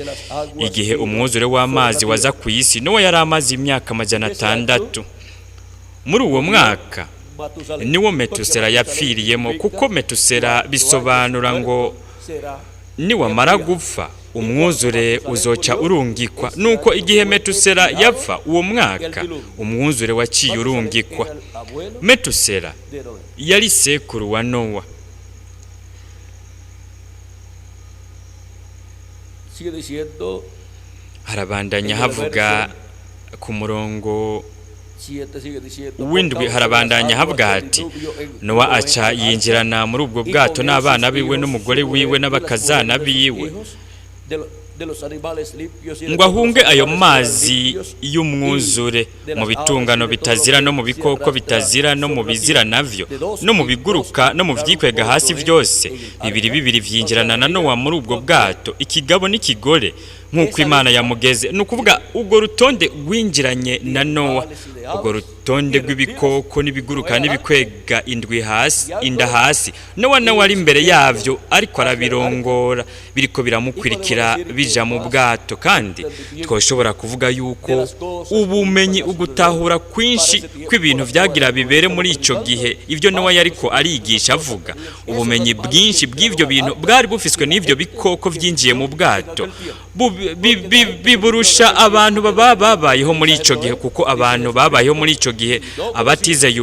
Igihe umwuzure w'amazi waza ku isi, Nowa yari amazi imyaka 600. Muri uwo mwaka niwo Metusela yapfiriyemo, kuko Metusela bisobanura ngo niwamara gupfa umwuzure uzoca urungikwa. Nuko igihe Metusela yapfa uwo mwaka umwuzure waciye urungikwa. Metusela yari sekuru wa Nowa. Harabandanya havuga ku murongo w'indwi, harabandanya havuga hati Nowa aca yinjirana muri ubwo bwato n'abana biwe n'umugore wiwe n'abakazana biwe, ngo ahunge ayo mazi y'umwuzure mu bitungano bitazira no mu bikoko bitazira no mu bizira navyo no mu biguruka no mu vyikwega hasi vyose, bibiri vyinjirana na Nowa muri ubwo bwato, ikigabo n'ikigore nk'uko Imana yamugeze. Nukuvuga ubwo rutonde rwinjiranye na Nowa, ubwo rutonde rw'ibikoko n'ibiguruka n'ibikwega inda hasi Nowa nawe ari imbere yavyo ariko arabirongora biriko biramukwirikira bija mu bwato kandi twoshobora kuvuga yuko ubumenyi ugutahura kwinshi kw'ibintu vyagira bibere muri ico gihe ivyo Nowa yariko arigisha avuga ubumenyi bwinshi bw'ivyo bintu bwari bufiswe n'ivyo bikoko vyinjiye mu bwato biburusha abantu babayeho muri ico gihe kuko abantu babayeho muri ico gihe abatizeye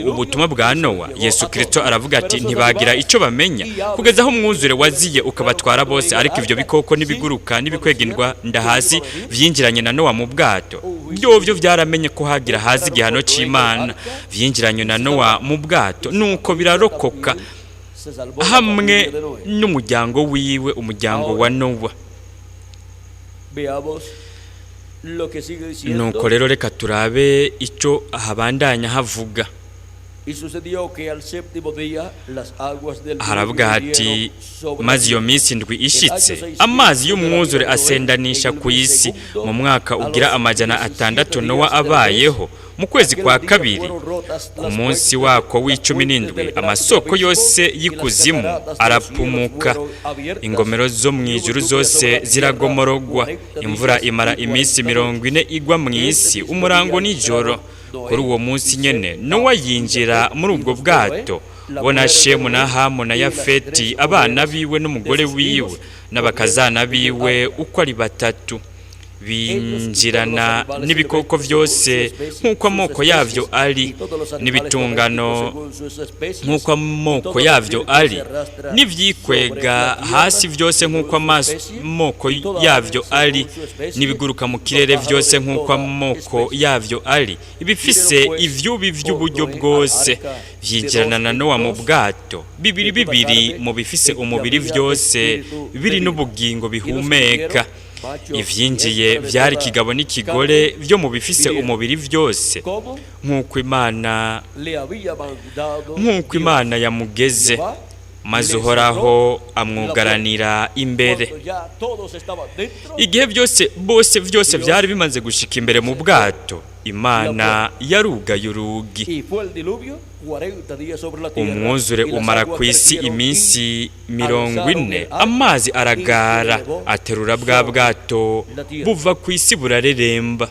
ubutumwa bwa Nowa Yesu Kristo aravuga ati ntibagira ico bamenya kugeza aho umwuzure waziye ukabatwara bose ariko ivyo bikoko n'ibiguruka n'ibikwegindwa ndahasi vyinjiranye na Nowa mu bwato byovyo vyaramenye ko hagira hazi igihano c'Imana vyinjiranye na Nowa mu bwato nuko birarokoka hamwe n'umuryango wiwe umuryango wa Nowa nuko rero reka turabe ico habandanya havuga haravuga hati maze iyo minsi ndwi ishitse amazi y'umwuzure asendanisha ku isi mu mwaka ugira 600 Nowa abayeho mu kwezi kwa kabiri ku munsi wako w'17 amasoko yose y'ikuzimu arapumuka ingomero zo mu ijuru zose ziragomorogwa imvura imara iminsi 40 igwa mu isi umurango n'ijoro kuri uwo munsi nyene Nowa yinjira muri ubwo bwato bona Shemu na Hamu na Yafeti abana biwe n'umugore wiwe n'abakazana biwe uko ari batatu binjirana n'ibikoko byose nk'uko amoko yavyo ari n'ibitungano nk'uko amoko yavyo ari n'ivyikwega hasi byose nk'uko amoko yavyo ari n'ibiguruka mu kirere byose nk'uko amoko yavyo ari ibifise ivyubi vy'uburyo bwose vyinjirana na Nowa mu bwato bibiri mu bifise umubiri byose biri n'ubugingo bihumeka ivyinjiye vyari kigabo n'ikigore byo mu bifise umubiri byose nk'uko Imana yamugeze maze Uhoraho amwugaranira imbere igihe byose byari bimaze gushika imbere mu bwato Imana yarugaye urugi umwuzure umara ku isi iminsi 40 amazi aragara aterura bwa bwato buva ku isi burareremba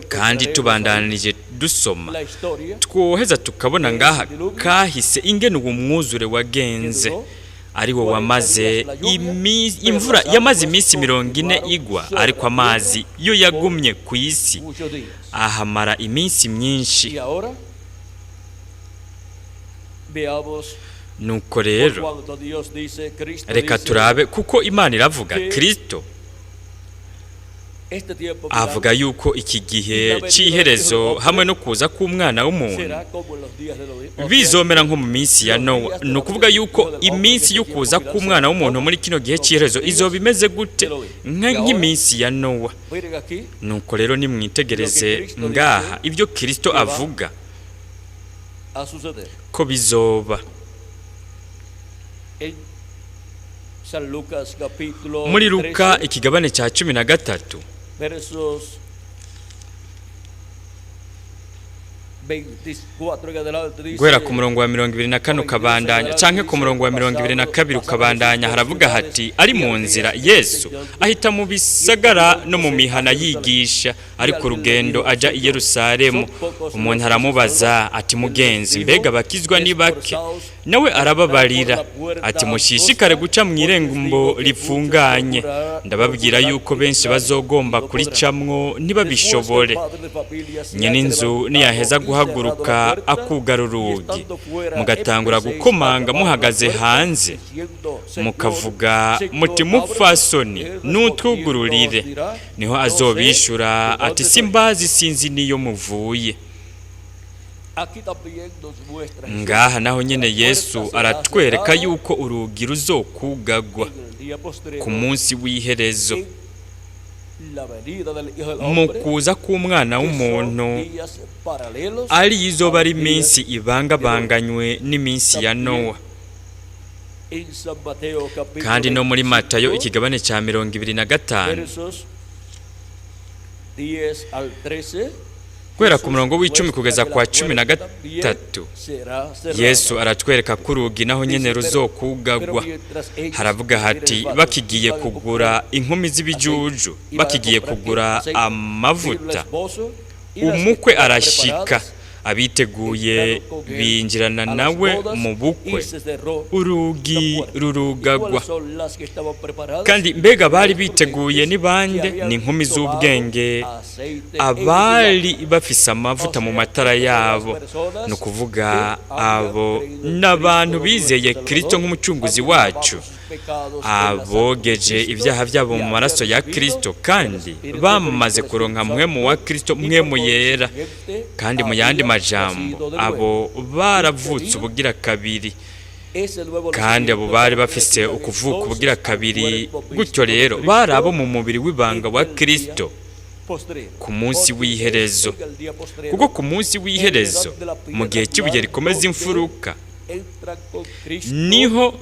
kandi tubandanije dusoma twoheza tukabona ngaha kahise ingene uwo mwuzure wagenze ari wo wamaze imvura yamaze iminsi 40 igwa ariko amazi yo yagumye ku isi ahamara iminsi myinshi nuko rero reka turabe kuko Imana iravuga Kristo avuga yuko iki gihe c'iherezo hamwe no kuza k'umwana w'umuntu bizomera nko mu minsi ya Nowa no kuvuga yuko iminsi yo kuza k'umwana w'umuntu muri kino gihe c'iherezo izoba imeze gute nk'iminsi ya Nowa nuko rero nimwitegereze ngaha ibyo Kristo avuga ko bizoba muri Luka ikigabane cya 13 guhera ku murongo wa 24 ukabandanya canke ku murongo wa 22 ukabandanya haravuga hati ari mu nzira Yesu ahita mu bisagara no mu mihana yigisha ariko urugendo aja i Yerusalemu umuntu aramubaza ati mugenzi mbega bakizwa ni bake nawe arababarira ati mushishikare guca mu irembo rifunganye ndababwira yuko benshi bazogomba kuricamwo ntibabishobore nyene inzu niyaheza guhaguruka akugara urugi mugatangura gukomanga muhagaze hanze mukavuga muti mupfasoni nutwugururire niho azobishura ati simbazi sinzi niyo muvuye ngaha naho nyene Yesu aratwereka yuko urugi ruzokugagwa ku munsi w'iherezo mu kuza k'umwana w'umuntu ari izoba ari iminsi ibangabanganywe n'iminsi ya Nowa kandi no muri Matayo ikigabane cya 25 guhera ku murongo w'icumi kugeza kwa 13 Yesu aratwereka ko urugi naho nyene ruzokugagwa. Haravuga hati bakigiye kugura inkumi z'ibijuju, bakigiye kugura amavuta, umukwe arashika, abiteguye binjirana nawe mu bukwe, urugi rurugagwa. Kandi mbega bari biteguye ni bande? Ni inkumi z'ubwenge, abari bafise amavuta mu matara yabo, ni ukuvuga abo n'abantu bizeye Kristo nk'umucunguzi wacu, abogeje ibyaha byabo mu maraso ya Kristo, kandi bamaze kuronka mpwemu wa Kristo, mpwemu yera. Kandi mu yandi majambo, abo baravutse ubugira kabiri, kandi abo bari bafise ukuvuka ubugira kabiri. Gutyo rero bari abo mu mubiri w'ibanga wa Kristo ku munsi w'iherezo. Kuko ku munsi w'iherezo, mu gihe cy'ibuye rikomeza imfuruka, niho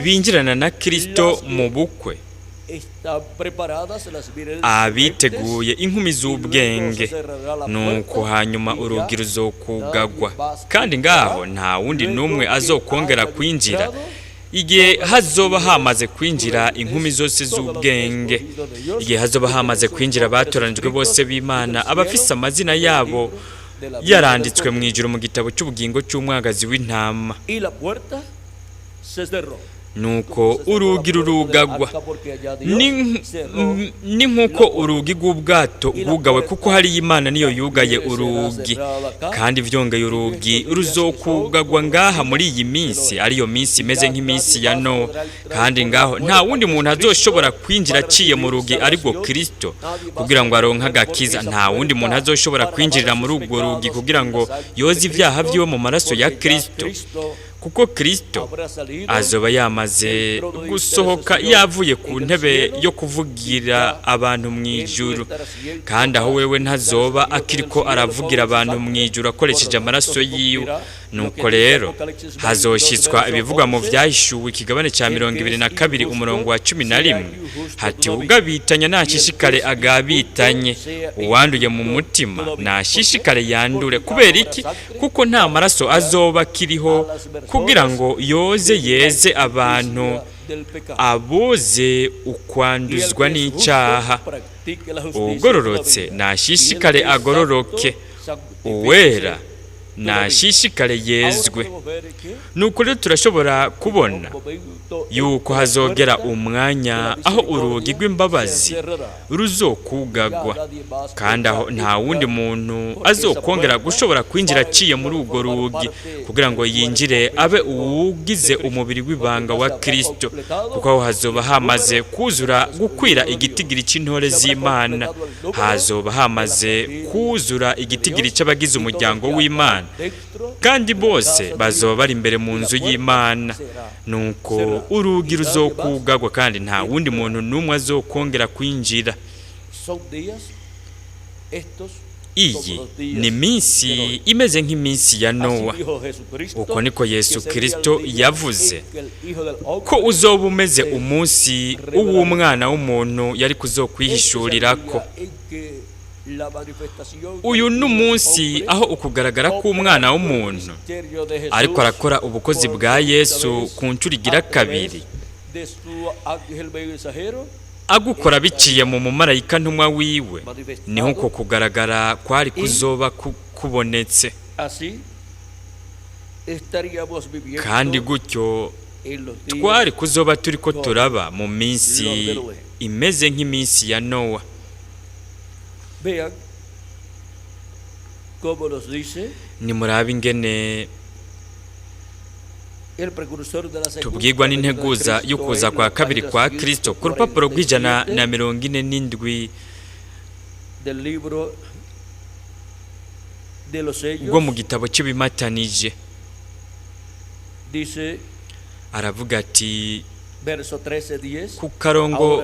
binjirana na Kristo mu bukwe, abiteguye inkumi z'ubwenge. Nuko hanyuma urugi ruzokugagwa, kandi ngaho nta wundi n'umwe azokongera kwinjira, igihe hazoba hamaze kwinjira inkumi zose z'ubwenge. Igihe hazoba hamaze kwinjira abatoranijwe bose b'Imana, abafise amazina yabo yaranditswe mu ijuru mu gitabo cy'ubugingo cy'umwagazi w'intama. Nuko urugi rurugagwa. Ni nk'uko urugi rw'ubwato rwugawe, kuko hari Imana niyo yugaye urugi. Kandi vyongeye urugi ruzokugagwa ngaha muri iyi minsi, ariyo minsi imeze nk'iminsi ya Nowa. Kandi ngaho nta wundi muntu azoshobora kwinjira aciye mu rugi ariko Kristo, kugira ngo aronke agakiza. Nta wundi muntu azoshobora kwinjirira muri urwo rugi kugira ngo yoze ibyaha vyiwe mu maraso ya Kristo, kuko Kristo azoba yamaze gusohoka yavuye ku ntebe yo kuvugira abantu mu ijuru. Kandi aho wewe ntazoba akiriko aravugira abantu mu ijuru akoresheje amaraso yiwe. Nuko rero hazoshitswa ibivugwa mu Vyahishuwe ikigabane cya 22 umurongo wa 11, hati ugabitanya nashishikare agabitanye, uwanduye mu mutima nashishikare yandure. Kubera iki? Kuko nta maraso azoba kiriho kugira ngo yoze yeze abantu, aboze ukwanduzwa n'icyaha. Ugororotse nashishikare agororoke, uwera nashishikare yezwe. Nuko rero turashobora kubona yuko hazogera umwanya aho urugi rw'imbabazi ruzokugagwa, kandi aho nta wundi muntu azokongera gushobora kwinjira aciye muri urwo rugi kugira ngo yinjire abe uwugize umubiri w'ibanga wa Kristo, kuko aho hazoba hamaze kuzura gukwira igitigiri c'intore z'Imana, hazoba hamaze kuzura igitigiri c'abagize umuryango w'Imana, kandi bose bazoba bari imbere mu nzu y'Imana. Nuko urugi ruzokugagwa, kandi nta wundi muntu n'umwe azokongera kwinjira. Iyi ni minsi imeze nk'iminsi ya Nowa. Uko niko Yesu Kristo yavuze ko uzoba umeze umunsi uw'Umwana w'umuntu yari kuzokwihishurirako. Uyu n'umunsi aho ukugaragara k'Umwana w'umuntu ariko arakora ubukozi bwa Yesu ku ncuro igira kabiri, agukora biciye mu mumarayika ntumwa wiwe. Niho uko kugaragara kwari kuzoba kubonetse, kandi gutyo twari kuzoba turiko turaba mu minsi imeze nk'iminsi ya Nowa. Nimurabe ingene tubwirwa n'integuza y'ukuza kwa kabiri kwa Kristo ku rupapuro rw'147 rwo mu gitabo cy'ibimatanije. Aravuga ati ku karongo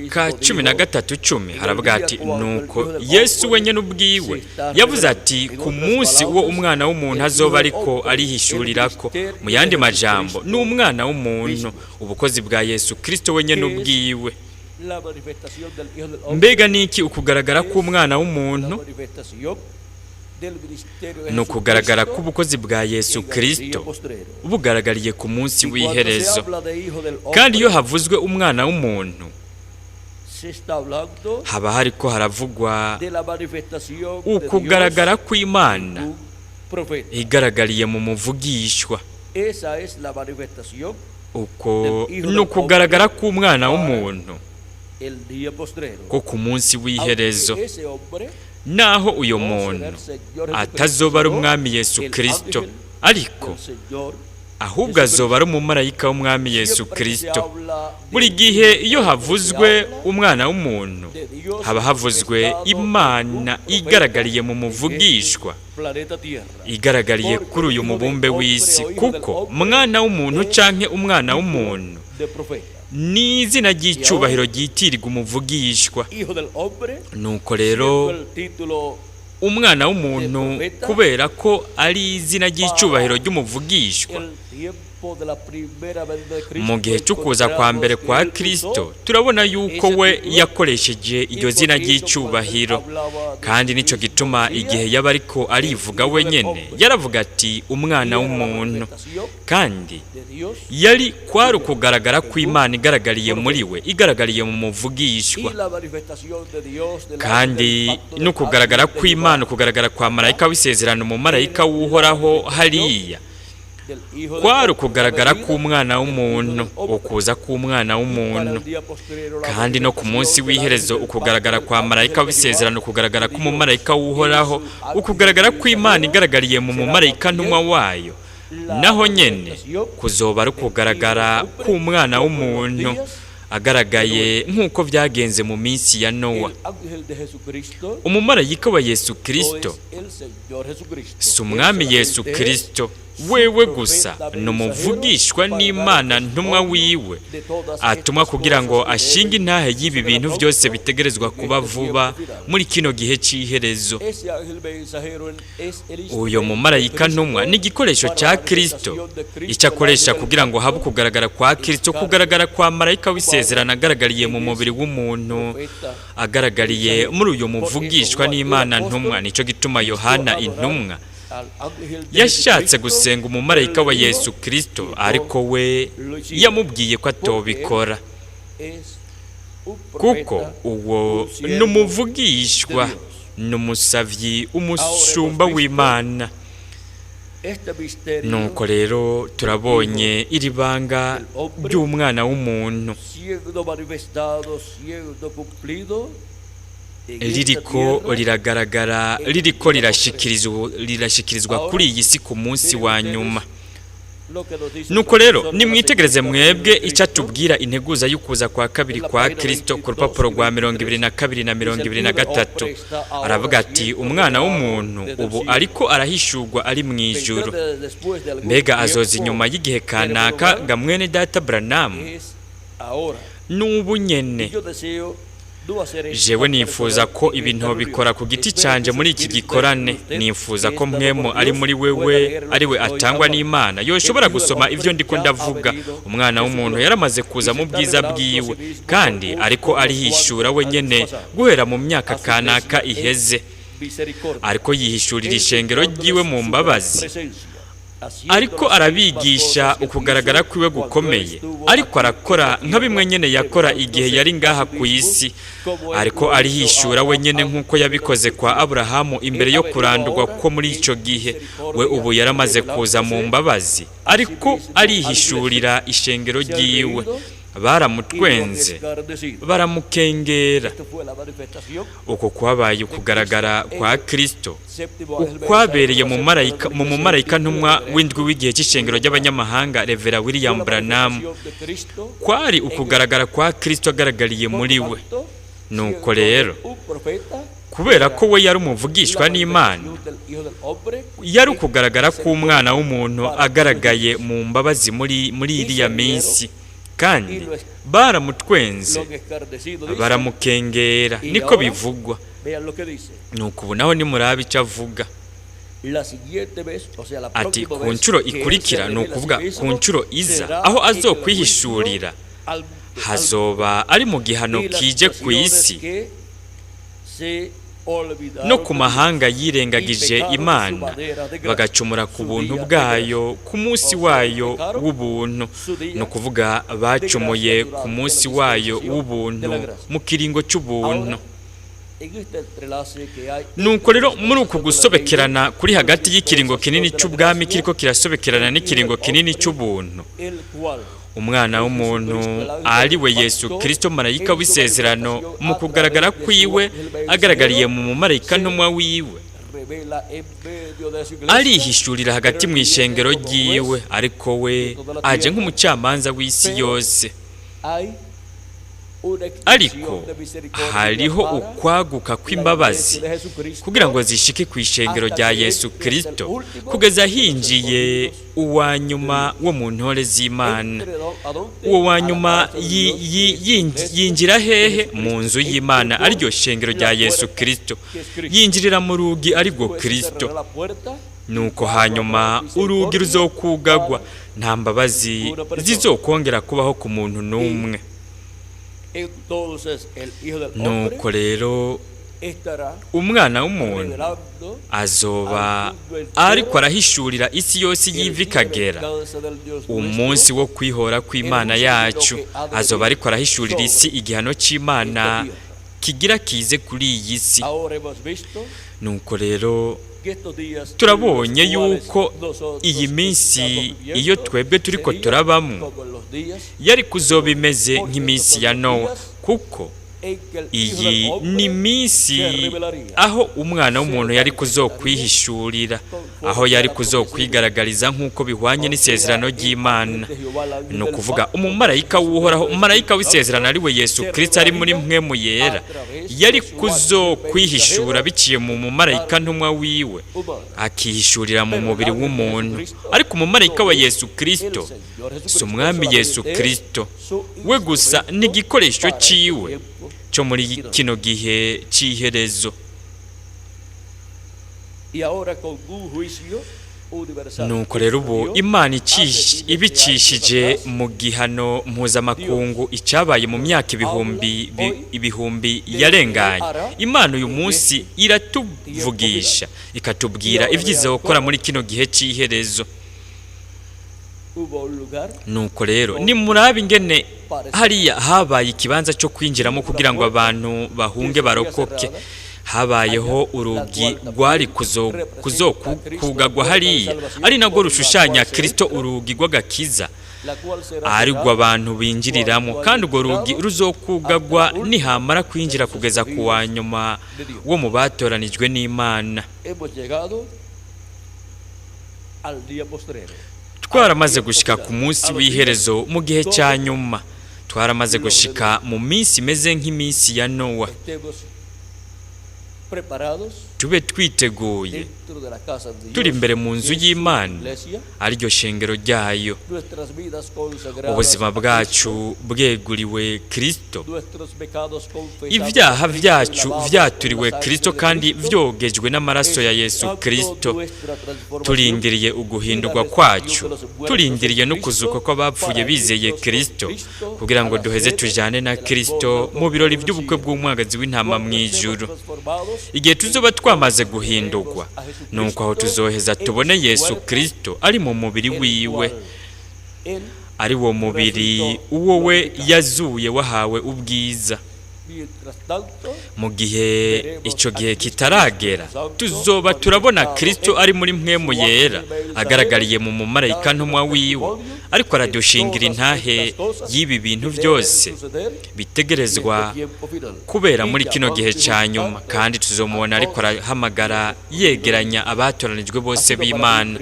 ka 13:10 haravuga ati, nuko Yesu wenyene ubwiwe yavuze ati, ku munsi wo Umwana w'umuntu azoba ariko arihishurirako. Mu yandi majambo, n'Umwana w'umuntu, ubukozi bwa Yesu Kristo wenyene ubwiwe. mbega niki ukugaragara k'umwana w'umuntu? Ni ukugaragara k'ubukozi bwa Yesu Kristo bugaragariye ku munsi w'iherezo. Kandi iyo havuzwe umwana w'umuntu, haba hariko haravugwa ukugaragara kw'Imana igaragariye mu muvugishwa. Uko ni ukugaragara k'umwana w'umuntu ko ku munsi w'iherezo, naho uyo muntu atazoba ari umwami Yesu Kristo, ariko ahubwo azoba ari umumarayika w'umwami Yesu Kristo. Buri gihe iyo havuzwe umwana w'umuntu, haba havuzwe Imana igaragariye mu muvugishwa, igaragariye kuri uyu mubumbe w'isi, kuko mwana w'umuntu canke umwana w'umuntu ni izina ry'icubahiro ryitirirwa umuvugishwa. Nuko rero umwana w'umuntu, kubera ko ari izina ry'icubahiro ry'umuvugishwa, mu gihe cy'ukuza kwa mbere kwa Kristo turabona yuko we yakoresheje iryo zina ry'icubahiro. Kandi nico gituma igihe yaba ariko arivuga wenyene yaravuga ati umwana w'umuntu, kandi yari kwari ukugaragara kw'Imana igaragariye muri we, igaragariye mu muvugishwa. Kandi no kugaragara kw'Imana, ukugaragara kwa marayika w'isezerano, mu marayika w'uhoraho hariya, kwari ukugaragara k'umwana w'umuntu, ukuza k'umwana w'umuntu. Kandi no ku munsi w'iherezo ukugaragara kwa marayika w'isezerano, ukugaragara k'umumarayika w'uhoraho, ukugaragara kw'Imana igaragariye mu mumarayika ntumwa wayo, naho nyene kuzoba ari ukugaragara k'umwana w'umuntu agaragaye nk'uko byagenze mu minsi ya Nowa. Umumarayika wa Yesu Kristo si umwami Yesu Kristo wewe gusa, ni umuvugishwa n'Imana ntumwa wiwe, atumwa kugira ngo ashinge intahe y'ibi bintu byose bitegerezwa kuba vuba muri kino gihe cy'iherezo. Uyo mumarayika ntumwa ni igikoresho cya Kristo, icyo akoresha kugira ngo habe kugaragara kwa Kristo, kugaragara kwa marayika w'isezerano agaragariye mu mubiri w'umuntu, agaragariye muri uyu muvugishwa n'Imana ntumwa. Nico gituma Yohana intumwa yashatse gusenga umumarayika wa Yesu Kristo, ariko we yamubwiye ko atobikora, kuko uwo ni umuvugishwa, ni umusavyi, umushumba w'Imana. Nuko rero turabonye iri banga ry'umwana w'umuntu ririko riragaragara, ririko rirashikirizwa kuri iyi si ku munsi wa nyuma. Nuko rero nimwitegereze mwebwe icyo atubwira integuza y'ukuza kwa kabiri kwa Kristo ku rupapuro rwa 22 na 23. Aravuga ati umwana w'umuntu ubu ariko arahishurwa ari mu ijuru. Mbega azoza inyuma y'igihe kanaka ga mwene data Branham? N'ubu nyene jewe nifuza ko ibintu bikora ku giti canje muri iki gikorane. Nifuza ko mwemo ari muri wewe, ari we atangwa n'Imana, yoshobora gusoma ivyo ndiko ndavuga. Umwana w'umuntu yaramaze kuza mu bwiza bwiwe, kandi ariko arihishura wenyene guhera mu myaka kanaka iheze, ariko yihishurira ishengero ryiwe mu mbabazi, ariko arabigisha ukugaragara kwiwe gukomeye, ariko arakora nka bimwe nyene yakora igihe yari ngaha ku isi, ariko arihishura wenyene nk'uko yabikoze kwa Aburahamu imbere yo kurandurwa ko muri ico gihe. We ubu yaramaze kuza mu mbabazi, ariko arihishurira ishengero ryiwe. Baramutwenze, baramukengera. Uko kwabaye ukugaragara kwa Kristo, ukwabereye mu mumarayika ntumwa w'indwi w'igihe cy'ishengero ry'abanyamahanga Revera William Branham, kwari ukugaragara kwa Kristo agaragariye muri we. Nuko rero kubera ko we yari umuvugishwa n'Imana, yari ukugaragara k'umwana w'umuntu agaragaye mu mbabazi muri iriya minsi, kandi baramutwenze, baramukengera, niko bivugwa. Nuko ubu naho nimurabe icyo avuga, ati ku nshuro ikurikira, ni ukuvuga ku nshuro iza, aho azokwihishurira hazoba ari mu gihano kije ku isi no ku mahanga yirengagije Imana bagacumura ku buntu bwayo ku munsi wayo w'ubuntu, no kuvuga bacumuye ku munsi wayo w'ubuntu mu kiringo cy'ubuntu. Nuko rero muri uku gusobekerana kuri hagati y'ikiringo kinini cy'ubwami kiriko kirasobekerana n'ikiringo kinini cy'ubuntu, umwana w'umuntu ari we Yesu Kristo marayika w'isezerano mu kugaragara kwiwe agaragariye mu mumarayika ntumwa wiwe, arihishurira hagati mu ishengero ryiwe, ariko we aje nk'umucamanza w'isi yose. Ariko hariho ukwaguka kw'imbabazi kugira ngo zishike ku ishengero rya Yesu Kristo kugeza hinjiye uwa nyuma wo mu ntore z'Imana. Uwo wa nyuma yinjira hehe? Mu nzu y'Imana, ariryo shengero rya Yesu Kristo. Yinjirira mu rugi arirwo Kristo. Nuko hanyuma urugi ruzokugagwa, nta mbabazi zizokongera kubaho ku muntu n'umwe. Nuko rero umwana w'umuntu azoba ariko arahishurira isi yose yiva ikagera umunsi wo kwihora kw'Imana yacu. Azoba ariko arahishurira isi igihano cy'Imana kigira kize kuri iyi si. Nuko rero turabonye yuko iyi minsi iyo twebwe turiko turabamwo yari kuzoba imeze nk'iminsi ya Nowa, kuko iyi ni minsi aho umwana w'umuntu yari kuzokwihishurira, aho yari kuzokwigaragariza nk'uko bihwanye n'isezerano ry'Imana. Ni ukuvuga umumarayika w'uhoraho, umumarayika w'isezerano ari we Yesu Kristo ari muri mpwemu yera, yari kuzokwihishura biciye mu mumarayika ntumwa wiwe, akihishurira mu mubiri w'umuntu. Ariko umumarayika wa Yesu Kristo si umwami Yesu Kristo we gusa, ni igikoresho ciwe cyo muri kino gihe cy'iherezo. Nuko rero ubu Imana ibicishije mu gihano mpuzamakungu icyabaye mu myaka ibihumbi yarenganye, Imana uyu munsi iratuvugisha ikatubwira ibyiza gukora muri kino gihe cy'iherezo. Nuko rero nimurabe ingene hariya habaye ikibanza cyo kwinjiramo kugira ngo abantu bahunge barokoke. Habayeho urugi rwari kuzokugagwa hariya, ari nagwo rushushanya Kristo, urugi rw'agakiza arigwo abantu binjiriramo, kandi urwo rugi ruzokugagwa nihamara kwinjira kugeza ku wa nyuma wo mu batoranijwe n'Imana. Twaramaze gushika ku munsi w'iherezo mu gihe cya nyuma. Twaramaze gushika mu minsi imeze nk'iminsi ya Nowa. Tube twiteguye, turi imbere mu nzu y'Imana ariryo shengero ryayo, ubuzima bwacu bweguriwe Kristo, ibyaha byacu vyaturiwe Kristo kandi vyogejwe n'amaraso ya Yesu Kristo. Turindiriye uguhindurwa kwacu, turindiriye no kuzuka kw'abapfuye bizeye Kristo, kugira ngo duheze tujane na Kristo mu birori by'ubukwe bw'umwagazi w'intama mw'ijuru. Igihe tuzoba twamaze guhindurwa, nuko aho tuzoheza tubone Yesu Kristo ari mu mubiri wiwe, ari wo mubiri uwo we yazuye wahawe ubwiza. Mu gihe icyo gihe kitaragera, tuzoba turabona Kristo ari muri mpwemu yera agaragariye mu mumarayika ntumwa wiwe, ariko aradushingira intahe y'ibi bintu byose bitegerezwa kubera muri kino gihe cya nyuma. Kandi tuzomubona ariko arahamagara yegeranya abatoranijwe bose b'Imana.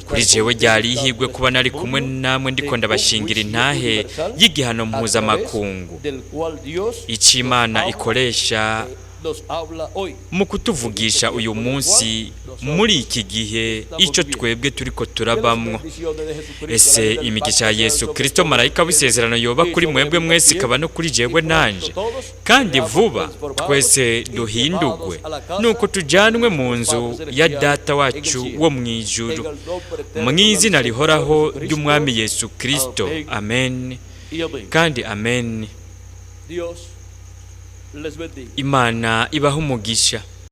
Kuri jewe ryari ihirwe kuba nari kumwe namwe ndiko ndabashingira intahe y'igihano mpuzamakungu Imana ikoresha mu kutuvugisha uyu munsi muri iki gihe icyo twebwe turiko turabamwo. Ese imigisha ya Yesu Kristo marayika w'isezerano yoba kuri mwebwe mwese, ikaba no kuri jewe nanje, kandi vuba twese duhindurwe, nuko tujanwe mu nzu ya Data wacu wo mw'ijuru, mu izina rihoraho ry'umwami Yesu Kristo. Amen. kandi amen. Dios les bendiga. Imana ibaha umugisha.